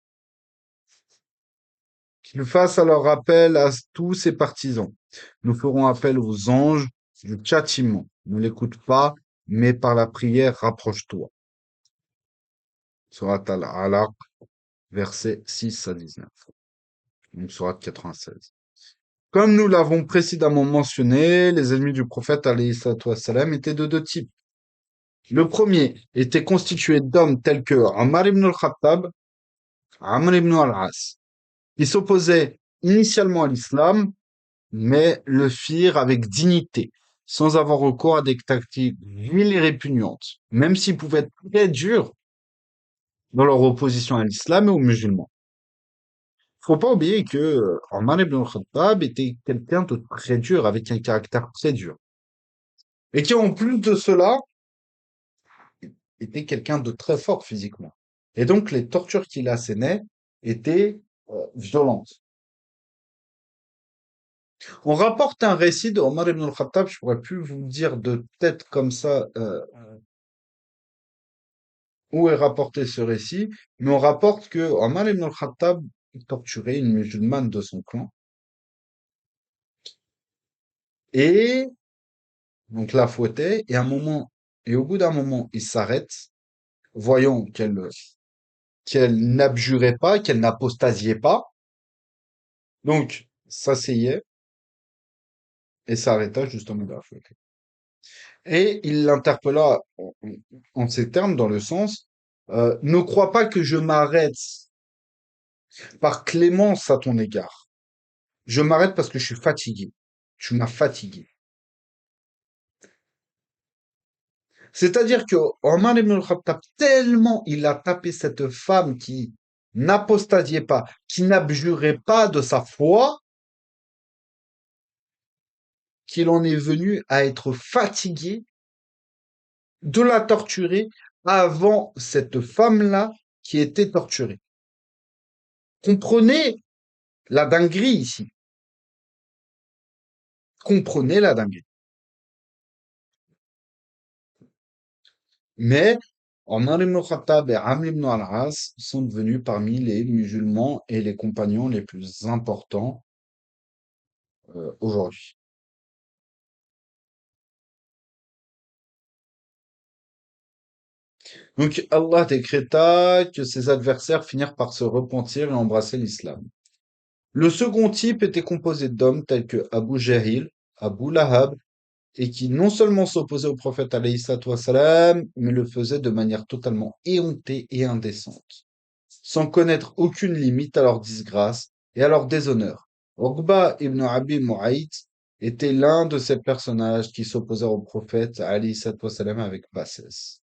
Qu'il fasse alors appel à tous ses partisans. Nous ferons appel aux anges du châtiment. Ne l'écoute pas, mais par la prière, rapproche-toi. Surat Al-Alaq, versets 6 à 19. Donc, surat 96. Comme nous l'avons précédemment mentionné, les ennemis du prophète alayhi salatu wassalam étaient de deux types. Le premier était constitué d'hommes tels que Omar ibn al-Khattab, Amr ibn al-As, qui s'opposaient initialement à l'islam, mais le firent avec dignité, sans avoir recours à des tactiques viles et répugnantes, même s'ils pouvaient être très durs dans leur opposition à l'islam et aux musulmans. Faut pas oublier que Omar ibn al-Khattab était quelqu'un de très dur, avec un caractère très dur, et qui en plus de cela était quelqu'un de très fort physiquement. Et donc les tortures qu'il assénait étaient violentes. On rapporte un récit de Omar ibn al-Khattab, je pourrais plus vous dire de tête comme ça où est rapporté ce récit, mais on rapporte que Omar ibn al-Khattab torturait une musulmane de son clan et donc la fouettait et au bout d'un moment il s'arrête, voyant qu'elle n'abjurait pas, qu'elle n'apostasiait pas, donc s'asseyait et s'arrêta justement de la fouetter. Et il l'interpella en ces termes, dans le sens, ne crois pas que je m'arrête par clémence à ton égard. Je m'arrête parce que je suis fatigué. Tu m'as fatigué. C'est-à-dire que Omar ibn al-Khattab, tellement il a tapé cette femme qui n'apostasiait pas, qui n'abjurait pas de sa foi, qu'il en est venu à être fatigué de la torturer avant cette femme-là qui était torturée. Comprenez la dinguerie ici. Comprenez la dinguerie. Mais Omar ibn Khattab et Amr ibn al-As sont devenus parmi les musulmans et les compagnons les plus importants aujourd'hui. Donc Allah décréta que ses adversaires finirent par se repentir et embrasser l'islam. Le second type était composé d'hommes tels que Abu Jahil, Abu Lahab, et qui non seulement s'opposaient au prophète alayhi salatu wassalam, mais le faisaient de manière totalement éhontée et indécente, sans connaître aucune limite à leur disgrâce et à leur déshonneur. Uqba ibn Abi Mu'ayt était l'un de ces personnages qui s'opposèrent au prophète alayhi salatu wassalam avec bassesse.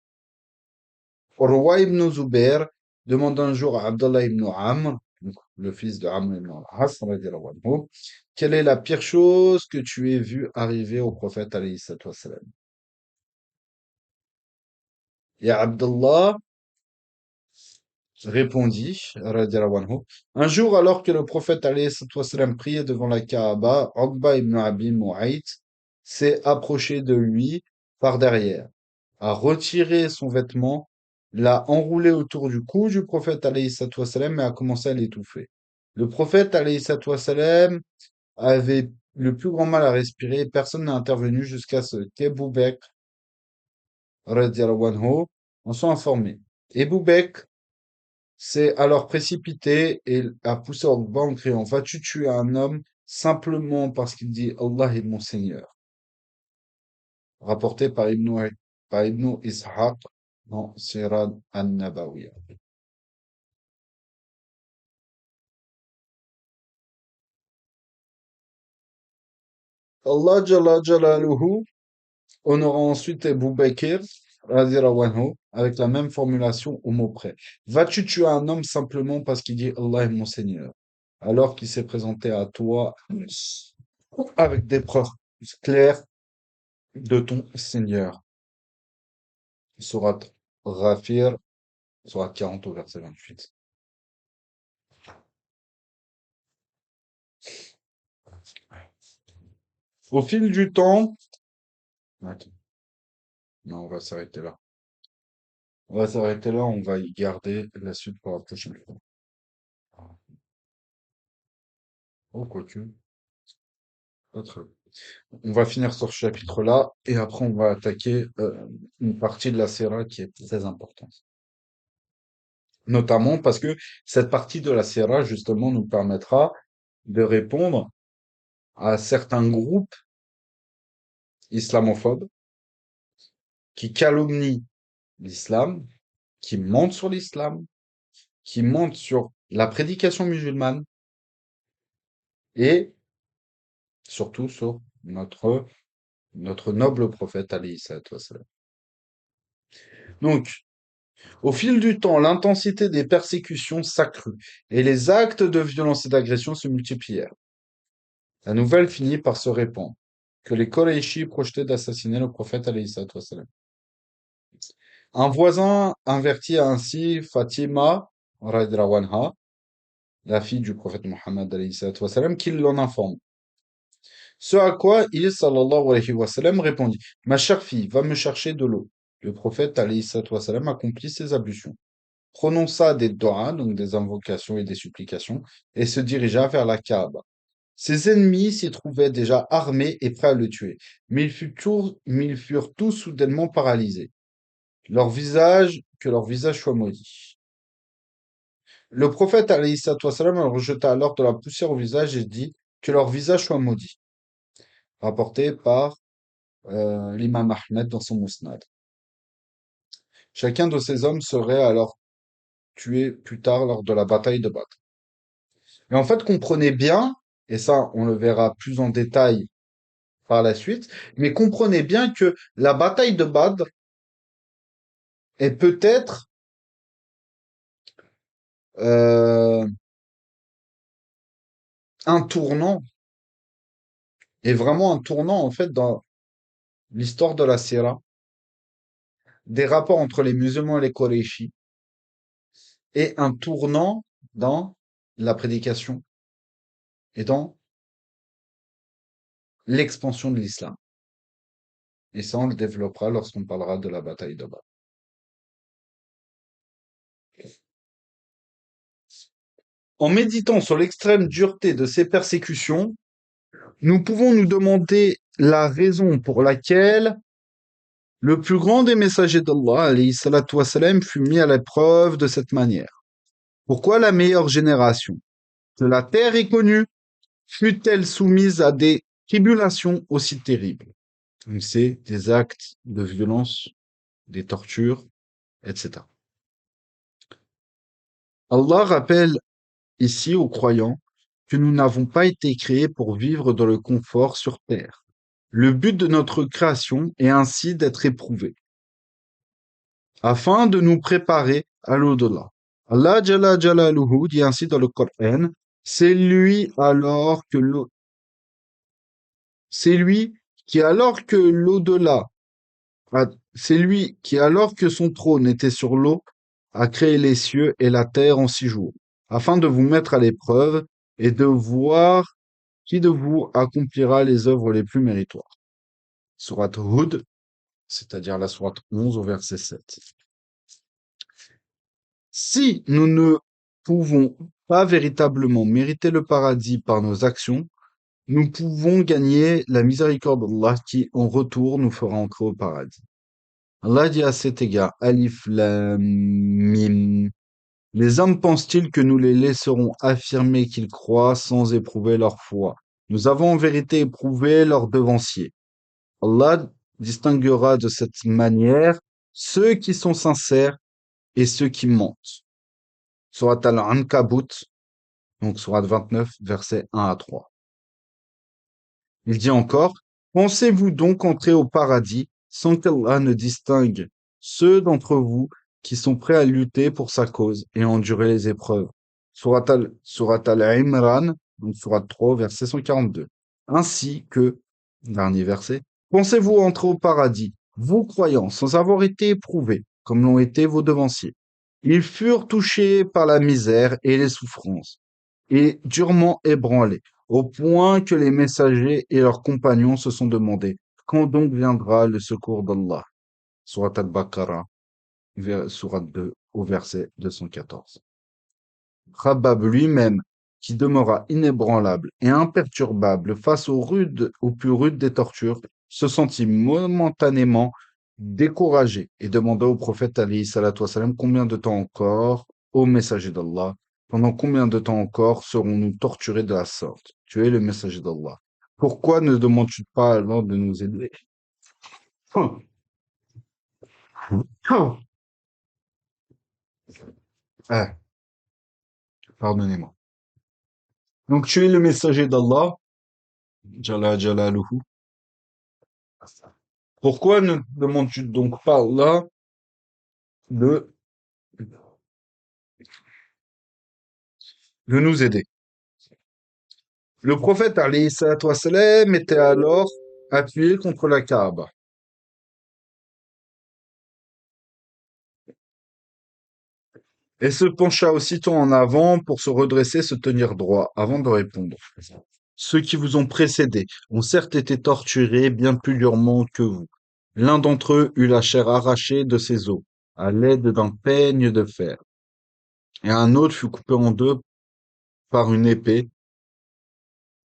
Urwa ibn Zubair demanda un jour à Abdallah ibn Amr, donc le fils de Amr ibn al-As, radiyallahu anhu, quelle est la pire chose que tu aies vue arriver au prophète alayhi salatu wassalam? Et Abdallah répondit, radiyallahu anhu, un jour alors que le prophète alayhi salatu wassalam priait devant la Kaaba, Uqba ibn Abi Mu'ayt s'est approché de lui par derrière, a retiré son vêtement, l'a enroulé autour du cou du prophète alayhi salatu wassalam et a commencé à l'étouffer. Le prophète alayhi salatu wassalam avait le plus grand mal à respirer, personne n'a intervenu jusqu'à ce qu'Ebou Bekr radiyallahu anhu en soit informé. Ebou Bekr s'est alors précipité et a poussé Orban en criant: vas-tu tuer un homme simplement parce qu'il dit Allah est mon Seigneur, rapporté par Ibn Ishaq dans Sirad an-Nabawiyya. Allah Jalla Jalaluhu honora ensuite Abu Bakr radhiyallahu anhu, avec la même formulation au mot près. Vas-tu tuer un homme simplement parce qu'il dit Allah est mon Seigneur, alors qu'il s'est présenté à toi avec des preuves claires de ton Seigneur? Sourate Ghafir, sourate 40 au verset 28. Au fil du temps, attends, non, on va s'arrêter là. On va s'arrêter là, on va y garder la suite pour la prochaine fois. Oh, quoique, pas très. On va finir sur ce chapitre-là et après on va attaquer une partie de la Sira qui est très importante. Notamment parce que cette partie de la Sira, justement, nous permettra de répondre à certains groupes islamophobes qui calomnient l'islam, qui mentent sur l'islam, qui mentent sur la prédication musulmane et surtout sur notre noble prophète alayhi salatu wassalam. Donc, au fil du temps, l'intensité des persécutions s'accrut et les actes de violence et d'agression se multiplièrent. La nouvelle finit par se répandre que les Koraïchis projetaient d'assassiner le prophète alayhi salatu wassalam. Un voisin avertit ainsi Fatima radhiyallahu anha, la fille du prophète Mohammed alayhi salatu wassalam, qu'il l'en informe. Ce à quoi il sallallahu alayhi wa sallam répondit: Ma chère fille, va me chercher de l'eau. Le prophète alayhi salatu wassalam accomplit ses ablutions, prononça des doigts, donc des invocations et des supplications, et se dirigea vers la Kaaba. Ses ennemis s'y trouvaient déjà armés et prêts à le tuer, mais ils furent tous soudainement paralysés. Que leur visage soit maudit. Le prophète alayhi salatu wassalam leur rejeta alors de la poussière au visage et dit que leur visage soit maudit, rapporté par l'imam Ahmed dans son Mousnad. Chacun de ces hommes serait alors tué plus tard lors de la bataille de Badr. Mais en fait, comprenez bien, et ça on le verra plus en détail par la suite, mais comprenez bien que la bataille de Badr est peut-être euh, un tournant, est vraiment un tournant en fait dans l'histoire de la Sira, des rapports entre les musulmans et les Qurayshis, et un tournant dans la prédication et dans l'expansion de l'islam. Et ça, on le développera lorsqu'on parlera de la bataille de Badr. En méditant sur l'extrême dureté de ces persécutions, nous pouvons nous demander la raison pour laquelle le plus grand des messagers d'Allah, alayhi salatu wassalam, fut mis à l'épreuve de cette manière. Pourquoi la meilleure génération de la terre est connue fut-elle soumise à des tribulations aussi terribles? C'est des actes de violence, des tortures, etc. Allah rappelle ici aux croyants que nous n'avons pas été créés pour vivre dans le confort sur terre. Le but de notre création est ainsi d'être éprouvés, afin de nous préparer à l'au-delà. Allah Jalla Jalaluhu dit ainsi dans le Coran: c'est lui alors que c'est lui qui alors que l'au-delà c'est lui qui alors que son trône était sur l'eau a créé les cieux et la terre en 6 jours, afin de vous mettre à l'épreuve et de voir qui de vous accomplira les œuvres les plus méritoires. Sourate Hud, c'est-à-dire la sourate 11 au verset 7. Si nous ne pouvons pas véritablement mériter le paradis par nos actions, nous pouvons gagner la miséricorde d'Allah qui, en retour, nous fera entrer au paradis. Allah dit à cet égard: Alif Lam Mim. Les hommes pensent-ils que nous les laisserons affirmer qu'ils croient sans éprouver leur foi? Nous avons en vérité éprouvé leurs devanciers. Allah distinguera de cette manière ceux qui sont sincères et ceux qui mentent. Surat Al-Ankabut, donc surat 29, versets 1 à 3. Il dit encore, pensez-vous donc entrer au paradis sans qu'Allah ne distingue ceux d'entre vous qui sont prêts à lutter pour sa cause et à endurer les épreuves. Surat Al-Imran, donc surat 3, verset 142. Ainsi que, dernier verset, pensez-vous entrer au paradis, vous croyants, sans avoir été éprouvés, comme l'ont été vos devanciers. Ils furent touchés par la misère et les souffrances, et durement ébranlés, au point que les messagers et leurs compagnons se sont demandé, quand donc viendra le secours d'Allah? Surat Al-Baqarah, surat 2, au verset 214. Khabbab lui-même, qui demeura inébranlable et imperturbable face aux plus rudes des tortures, se sentit momentanément découragé et demanda au prophète alayhi salatu wassalam combien de temps encore, ô messager d'Allah, pendant combien de temps encore serons-nous torturés de la sorte? Tu es le messager d'Allah. Pourquoi ne demandes-tu pas à Allah de nous aider? Ah, pardonnez-moi. Donc tu es le messager d'Allah, Jalla Jalaluhu. Pourquoi ne demandes-tu donc pas à Allah de, de nous aider? Le prophète alayhi salatu wassalam était alors appuyé contre la Kaaba et se pencha aussitôt en avant pour se redresser, se tenir droit avant de répondre. Ceux qui vous ont précédés ont certes été torturés bien plus durement que vous. L'un d'entre eux eut la chair arrachée de ses os à l'aide d'un peigne de fer, et un autre fut coupé en deux par une épée,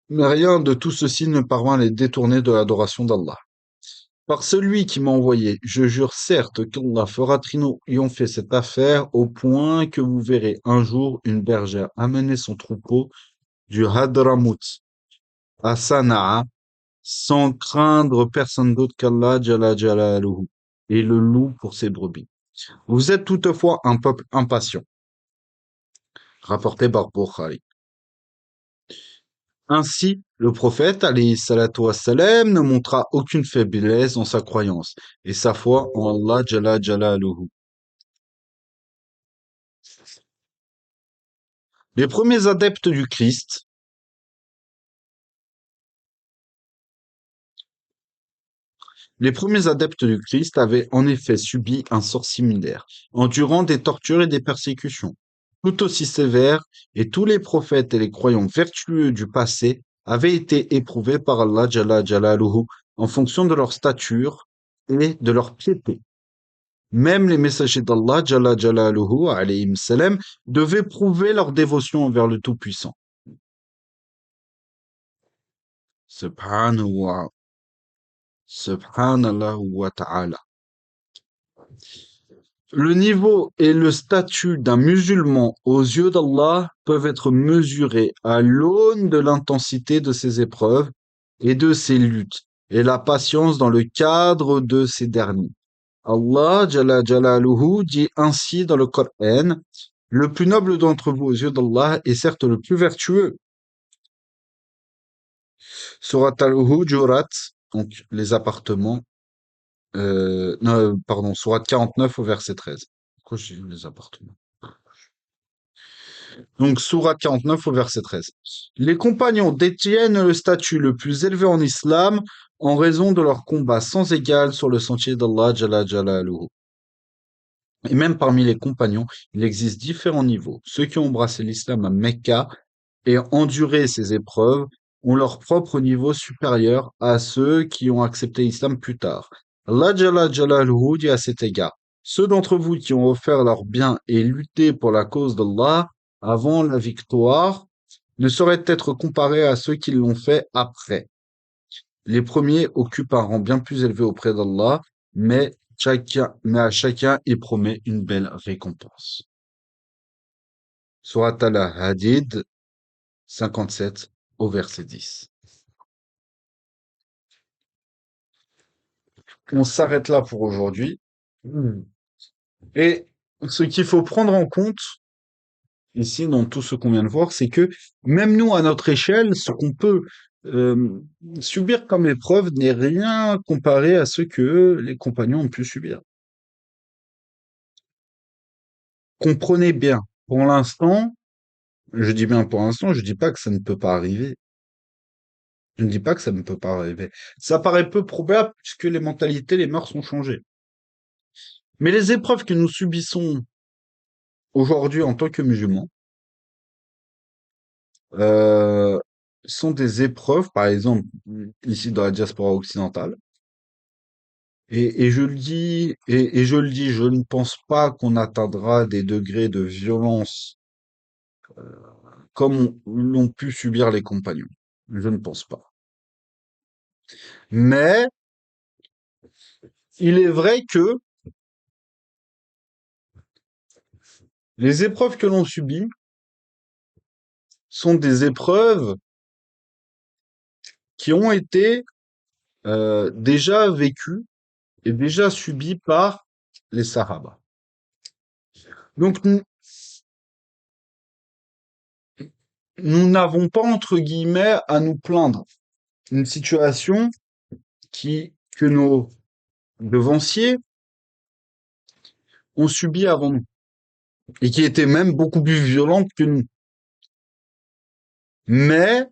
mais rien de tout ceci ne parvint à les détourner de l'adoration d'Allah. Par celui qui m'a envoyé, je jure certes qu'Allah fera triompher cette affaire au point que vous verrez un jour une bergère amener son troupeau du Hadramout à Sanaa sans craindre personne d'autre qu'Allah Jalla Jalaluhu et le loup pour ses brebis. Vous êtes toutefois un peuple impatient, rapporté par Bukhari. Ainsi, le prophète, alayhi salatu wassalam, ne montra aucune faiblesse dans sa croyance et sa foi en Allah Jalla Jalaluhu. Les premiers adeptes du Christ, les premiers adeptes du Christ avaient en effet subi un sort similaire, endurant des tortures et des persécutions, tout aussi sévères, et tous les prophètes et les croyants vertueux du passé avaient été éprouvés par Allah Jalla Jalaluhu en fonction de leur stature et de leur piété. Même les messagers d'Allah Jalla Jalaluhu alayhim salam devaient prouver leur dévotion envers le Tout-Puissant. Subhanahu wa Subhanallah wa ta'ala. Le niveau et le statut d'un musulman aux yeux d'Allah peuvent être mesurés à l'aune de l'intensité de ses épreuves et de ses luttes et la patience dans le cadre de ces derniers. Allah Jalla Jalaluhu dit ainsi dans le Coran, le plus noble d'entre vous aux yeux d'Allah est certes le plus vertueux. Surat al-Hujurat, donc les appartements, non, pardon, Sourate 49 au verset 13. Pourquoi j'ai lu les appartements? Donc, Sourate 49 au verset 13. Les compagnons détiennent le statut le plus élevé en islam en raison de leur combat sans égal sur le sentier d'Allah Jalla Jalaluhu. Et même parmi les compagnons, il existe différents niveaux. Ceux qui ont embrassé l'islam à Mecca et enduré ces épreuves ont leur propre niveau supérieur à ceux qui ont accepté l'islam plus tard. Allah Jalla Jalaluhu dit à cet égard, ceux d'entre vous qui ont offert leurs biens et lutté pour la cause d'Allah avant la victoire ne sauraient être comparés à ceux qui l'ont fait après. Les premiers occupent un rang bien plus élevé auprès d'Allah, mais à chacun il promet une belle récompense. Surat Al-Hadid 57 au verset 10. On s'arrête là pour aujourd'hui. Mm. Et ce qu'il faut prendre en compte ici dans tout ce qu'on vient de voir, c'est que même nous, à notre échelle, ce qu'on peut euh, subir comme épreuve n'est rien comparé à ce que les compagnons ont pu subir. Comprenez bien, pour l'instant, je dis bien pour l'instant, je dis pas que ça ne peut pas arriver. Je ne dis pas que ça ne peut pas arriver. Ça paraît peu probable puisque les mentalités, les mœurs ont changé. Mais les épreuves que nous subissons aujourd'hui en tant que musulmans euh, sont des épreuves, par exemple, ici dans la diaspora occidentale. Et je le dis, et je le dis, je ne pense pas qu'on atteindra des degrés de violence comme l'ont pu subir les compagnons. Je ne pense pas. Mais il est vrai que les épreuves que l'on subit sont des épreuves qui ont été déjà vécues et déjà subies par les Sahaba. Donc nous n'avons pas entre guillemets à nous plaindre. Une situation que nos devanciers ont subi avant nous et qui était même beaucoup plus violente que nous. Mais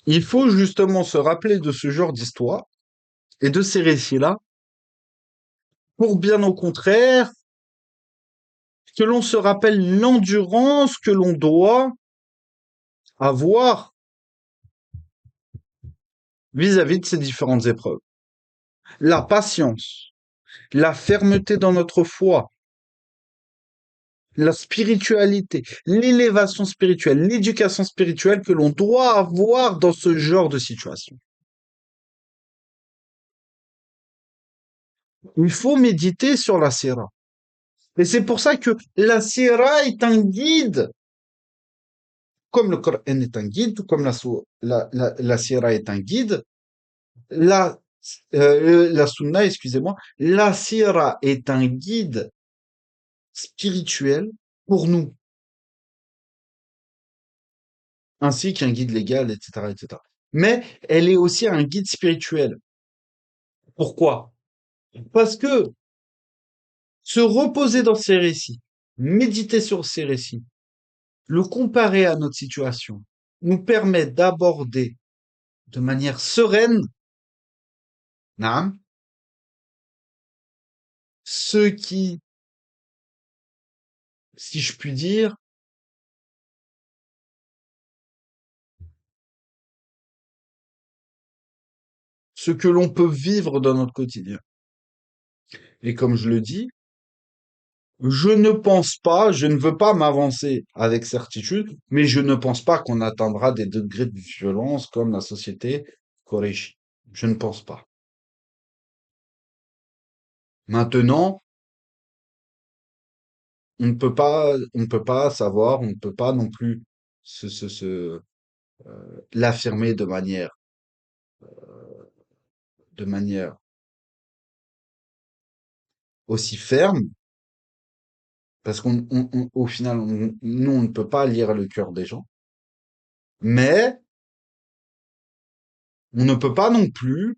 il faut justement se rappeler de ce genre d'histoire et de ces récits-là pour bien au contraire que l'on se rappelle l'endurance que l'on doit avoir vis-à-vis de ces différentes épreuves. La patience, la fermeté dans notre foi, la spiritualité, l'élévation spirituelle, l'éducation spirituelle que l'on doit avoir dans ce genre de situation. Il faut méditer sur la sira. Et c'est pour ça que la sira est un guide, comme le Coran est un guide, comme la sira est un guide, la, la sunna, excusez-moi, la sira est un guide spirituel pour nous, ainsi qu'un guide légal, etc., etc. Mais elle est aussi un guide spirituel. Pourquoi? Parce que se reposer dans ces récits, méditer sur ces récits, le comparer à notre situation, nous permet d'aborder de manière sereine, naam, ce qui, si je puis dire, ce que l'on peut vivre dans notre quotidien. Et comme je le dis, je ne pense pas, je ne veux pas m'avancer avec certitude, mais je ne pense pas qu'on atteindra des degrés de violence comme la société Koreshi. Je ne pense pas. Maintenant, on ne peut pas savoir, on ne peut pas non plus l'affirmer de manière aussi ferme, parce au final, nous, on ne peut pas lire le cœur des gens, mais on ne peut pas non plus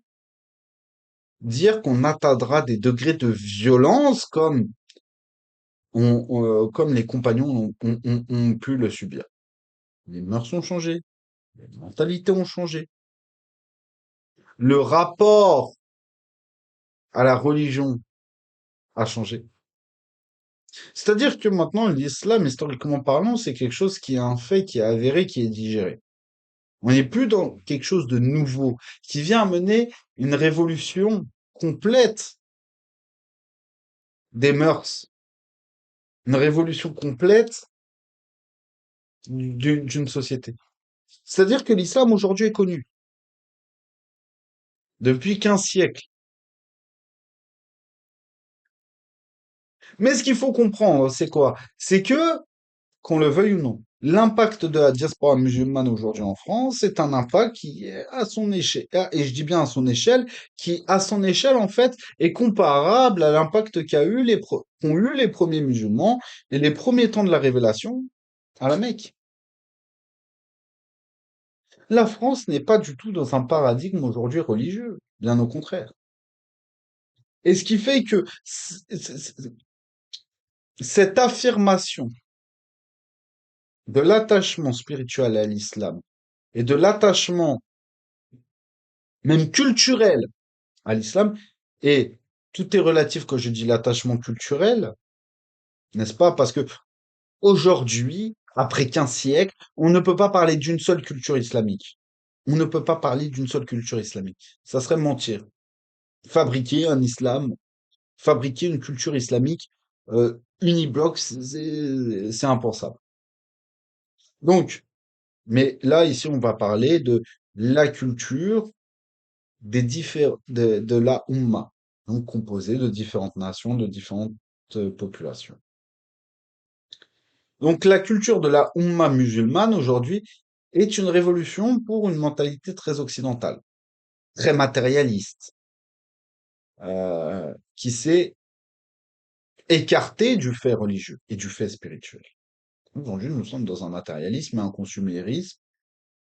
dire qu'on atteindra des degrés de violence comme les compagnons ont pu le subir. Les mœurs ont changé, les mentalités ont changé. Le rapport à la religion a changé. C'est-à-dire que maintenant, l'islam, historiquement parlant, c'est quelque chose qui est un fait, qui est avéré, qui est digéré. On n'est plus dans quelque chose de nouveau, qui vient amener une révolution complète des mœurs, une révolution complète d'une société. C'est-à-dire que l'islam aujourd'hui est connu depuis 15 siècles. Mais ce qu'il faut comprendre, c'est quoi? C'est que, qu'on le veuille ou non, L'impact de la diaspora musulmane aujourd'hui en France est un impact qui est à son échelle, et je dis bien à son échelle, qui à son échelle en fait est comparable à l'impact qu'ont eu les premiers musulmans et les premiers temps de la révélation à la Mecque. La France n'est pas du tout dans un paradigme aujourd'hui religieux, bien au contraire. Et ce qui fait que cette affirmation de l'attachement spirituel à l'islam et de l'attachement même culturel à l'islam, et tout est relatif quand je dis l'attachement culturel, n'est-ce pas? Parce que aujourd'hui, après 15 siècles, on ne peut pas parler d'une seule culture islamique. On ne peut pas parler d'une seule culture islamique. Ça serait mentir. Fabriquer un islam, fabriquer une culture islamique unibloc, c'est impensable. Donc, mais là, ici, on va parler de la culture de la Ummah, donc composée de différentes nations, de différentes populations. Donc, la culture de la Ummah musulmane aujourd'hui est une révolution pour une mentalité très occidentale, très matérialiste, qui s'est écartée du fait religieux et du fait spirituel. Aujourd'hui, nous sommes dans un matérialisme et un consumérisme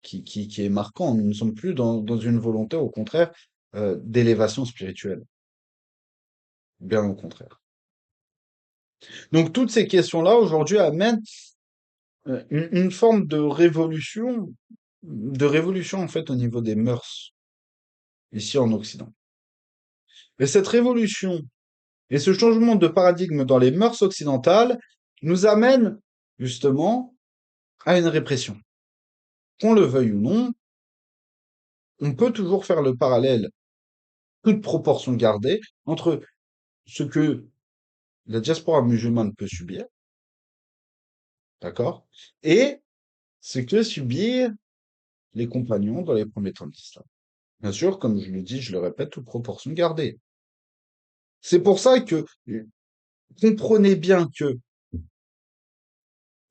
qui est marquant. Nous ne sommes plus dans une volonté, au contraire, d'élévation spirituelle. Bien au contraire. Donc, toutes ces questions-là, aujourd'hui, amènent une forme de révolution, en fait, au niveau des mœurs, ici en Occident. Et cette révolution et ce changement de paradigme dans les mœurs occidentales nous amène, justement, à une répression. Qu'on le veuille ou non, on peut toujours faire le parallèle, toute proportion gardée, entre ce que la diaspora musulmane peut subir, d'accord, et ce que subirent les compagnons dans les premiers temps de l'islam. Bien sûr, comme je le dis, je le répète, toute proportion gardée. C'est pour ça que comprenez bien que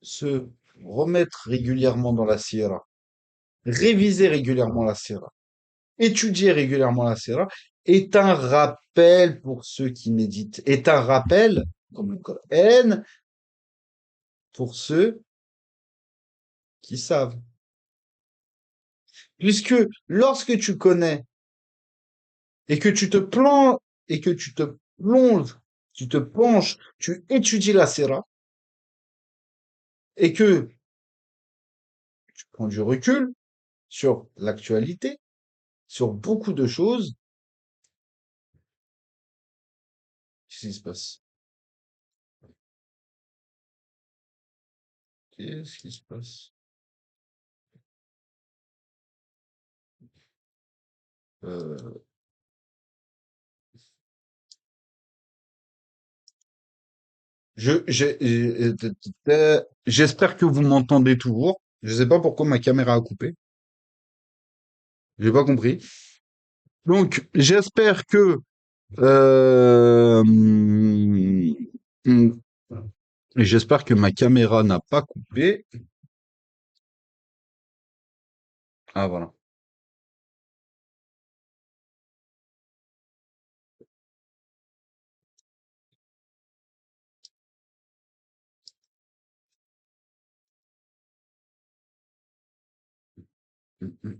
se remettre régulièrement dans la sira, réviser régulièrement la sira, étudier régulièrement la sira est un rappel pour ceux qui méditent, est un rappel, comme le Coran, pour ceux qui savent. Puisque lorsque tu connais et que tu te plonges et que tu te plonges, tu te penches, tu étudies la sira et que tu prends du recul sur l'actualité, sur beaucoup de choses, qu'est-ce qui se passe? Qu'est-ce qui se passe? Euh, j'espère que vous m'entendez toujours. Je sais pas pourquoi ma caméra a coupé. J'ai pas compris. Donc, j'espère que hum, j'espère que ma caméra n'a pas coupé. Ah voilà.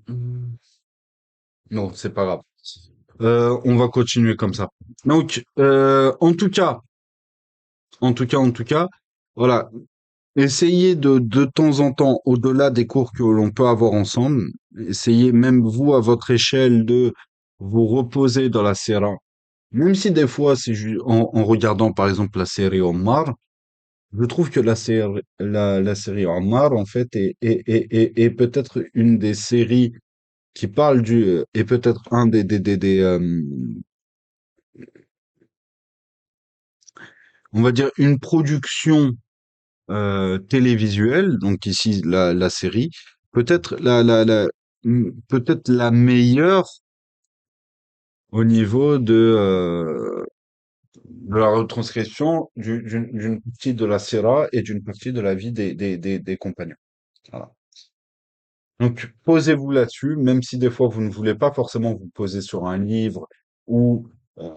Hum. Non, c'est pas grave. On va continuer comme ça. Donc, en tout cas, voilà. Essayez de temps en temps, au-delà des cours que l'on peut avoir ensemble, essayez même vous, à votre échelle, de vous reposer dans la série. Même si des fois, en regardant par exemple la série Omar, je trouve que la série Omar, en fait, est peut-être une des séries qui parle est peut-être un on va dire une production télévisuelle, donc ici la série, peut-être peut-être la meilleure au niveau de la retranscription d'une partie de la Sira et d'une partie de la vie des compagnons. Voilà. Donc, posez-vous là-dessus, même si des fois vous ne voulez pas forcément vous poser sur un livre ou, euh,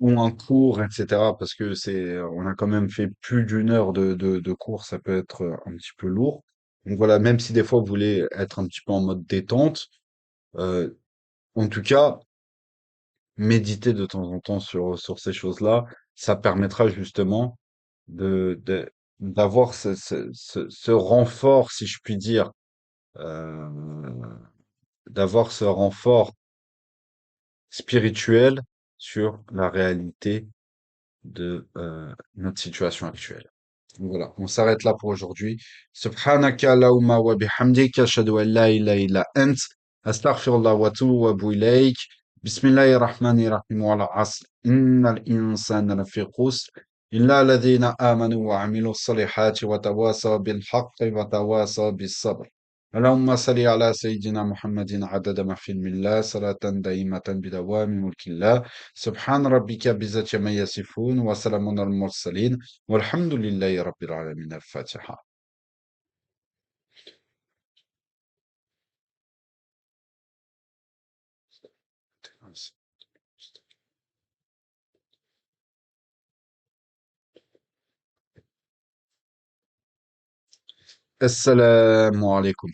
ou un cours, etc. Parce que on a quand même fait plus d'une heure de cours, ça peut être un petit peu lourd. Donc voilà, même si des fois vous voulez être un petit peu en mode détente, euh, en tout cas, méditer de temps en temps sur ces choses-là, ça permettra justement de, d'avoir ce renfort, si je puis dire, euh, d'avoir ce renfort spirituel sur la réalité de notre situation actuelle. Donc voilà, on s'arrête là pour aujourd'hui. Subhanaka Allahumma wa bihamdika ashhadu an la ilaha illa ant astaghfirullah wa atubu ilayk. Bismillahir rahmanir rahim wa al 'asr innal insana lafi khusr illa alladhina amanu wa 'amilus salihati wa tawasaw bil haqqi wa tawasaw bis sabr. اللهم صل على سيدنا محمد عدد ما في الله صلاة دائمة بدوام ملك الله سبحان ربك بعزة ما يصفون وسلام على المرسلين والحمد لله رب العالمين الفاتحة السلام عليكم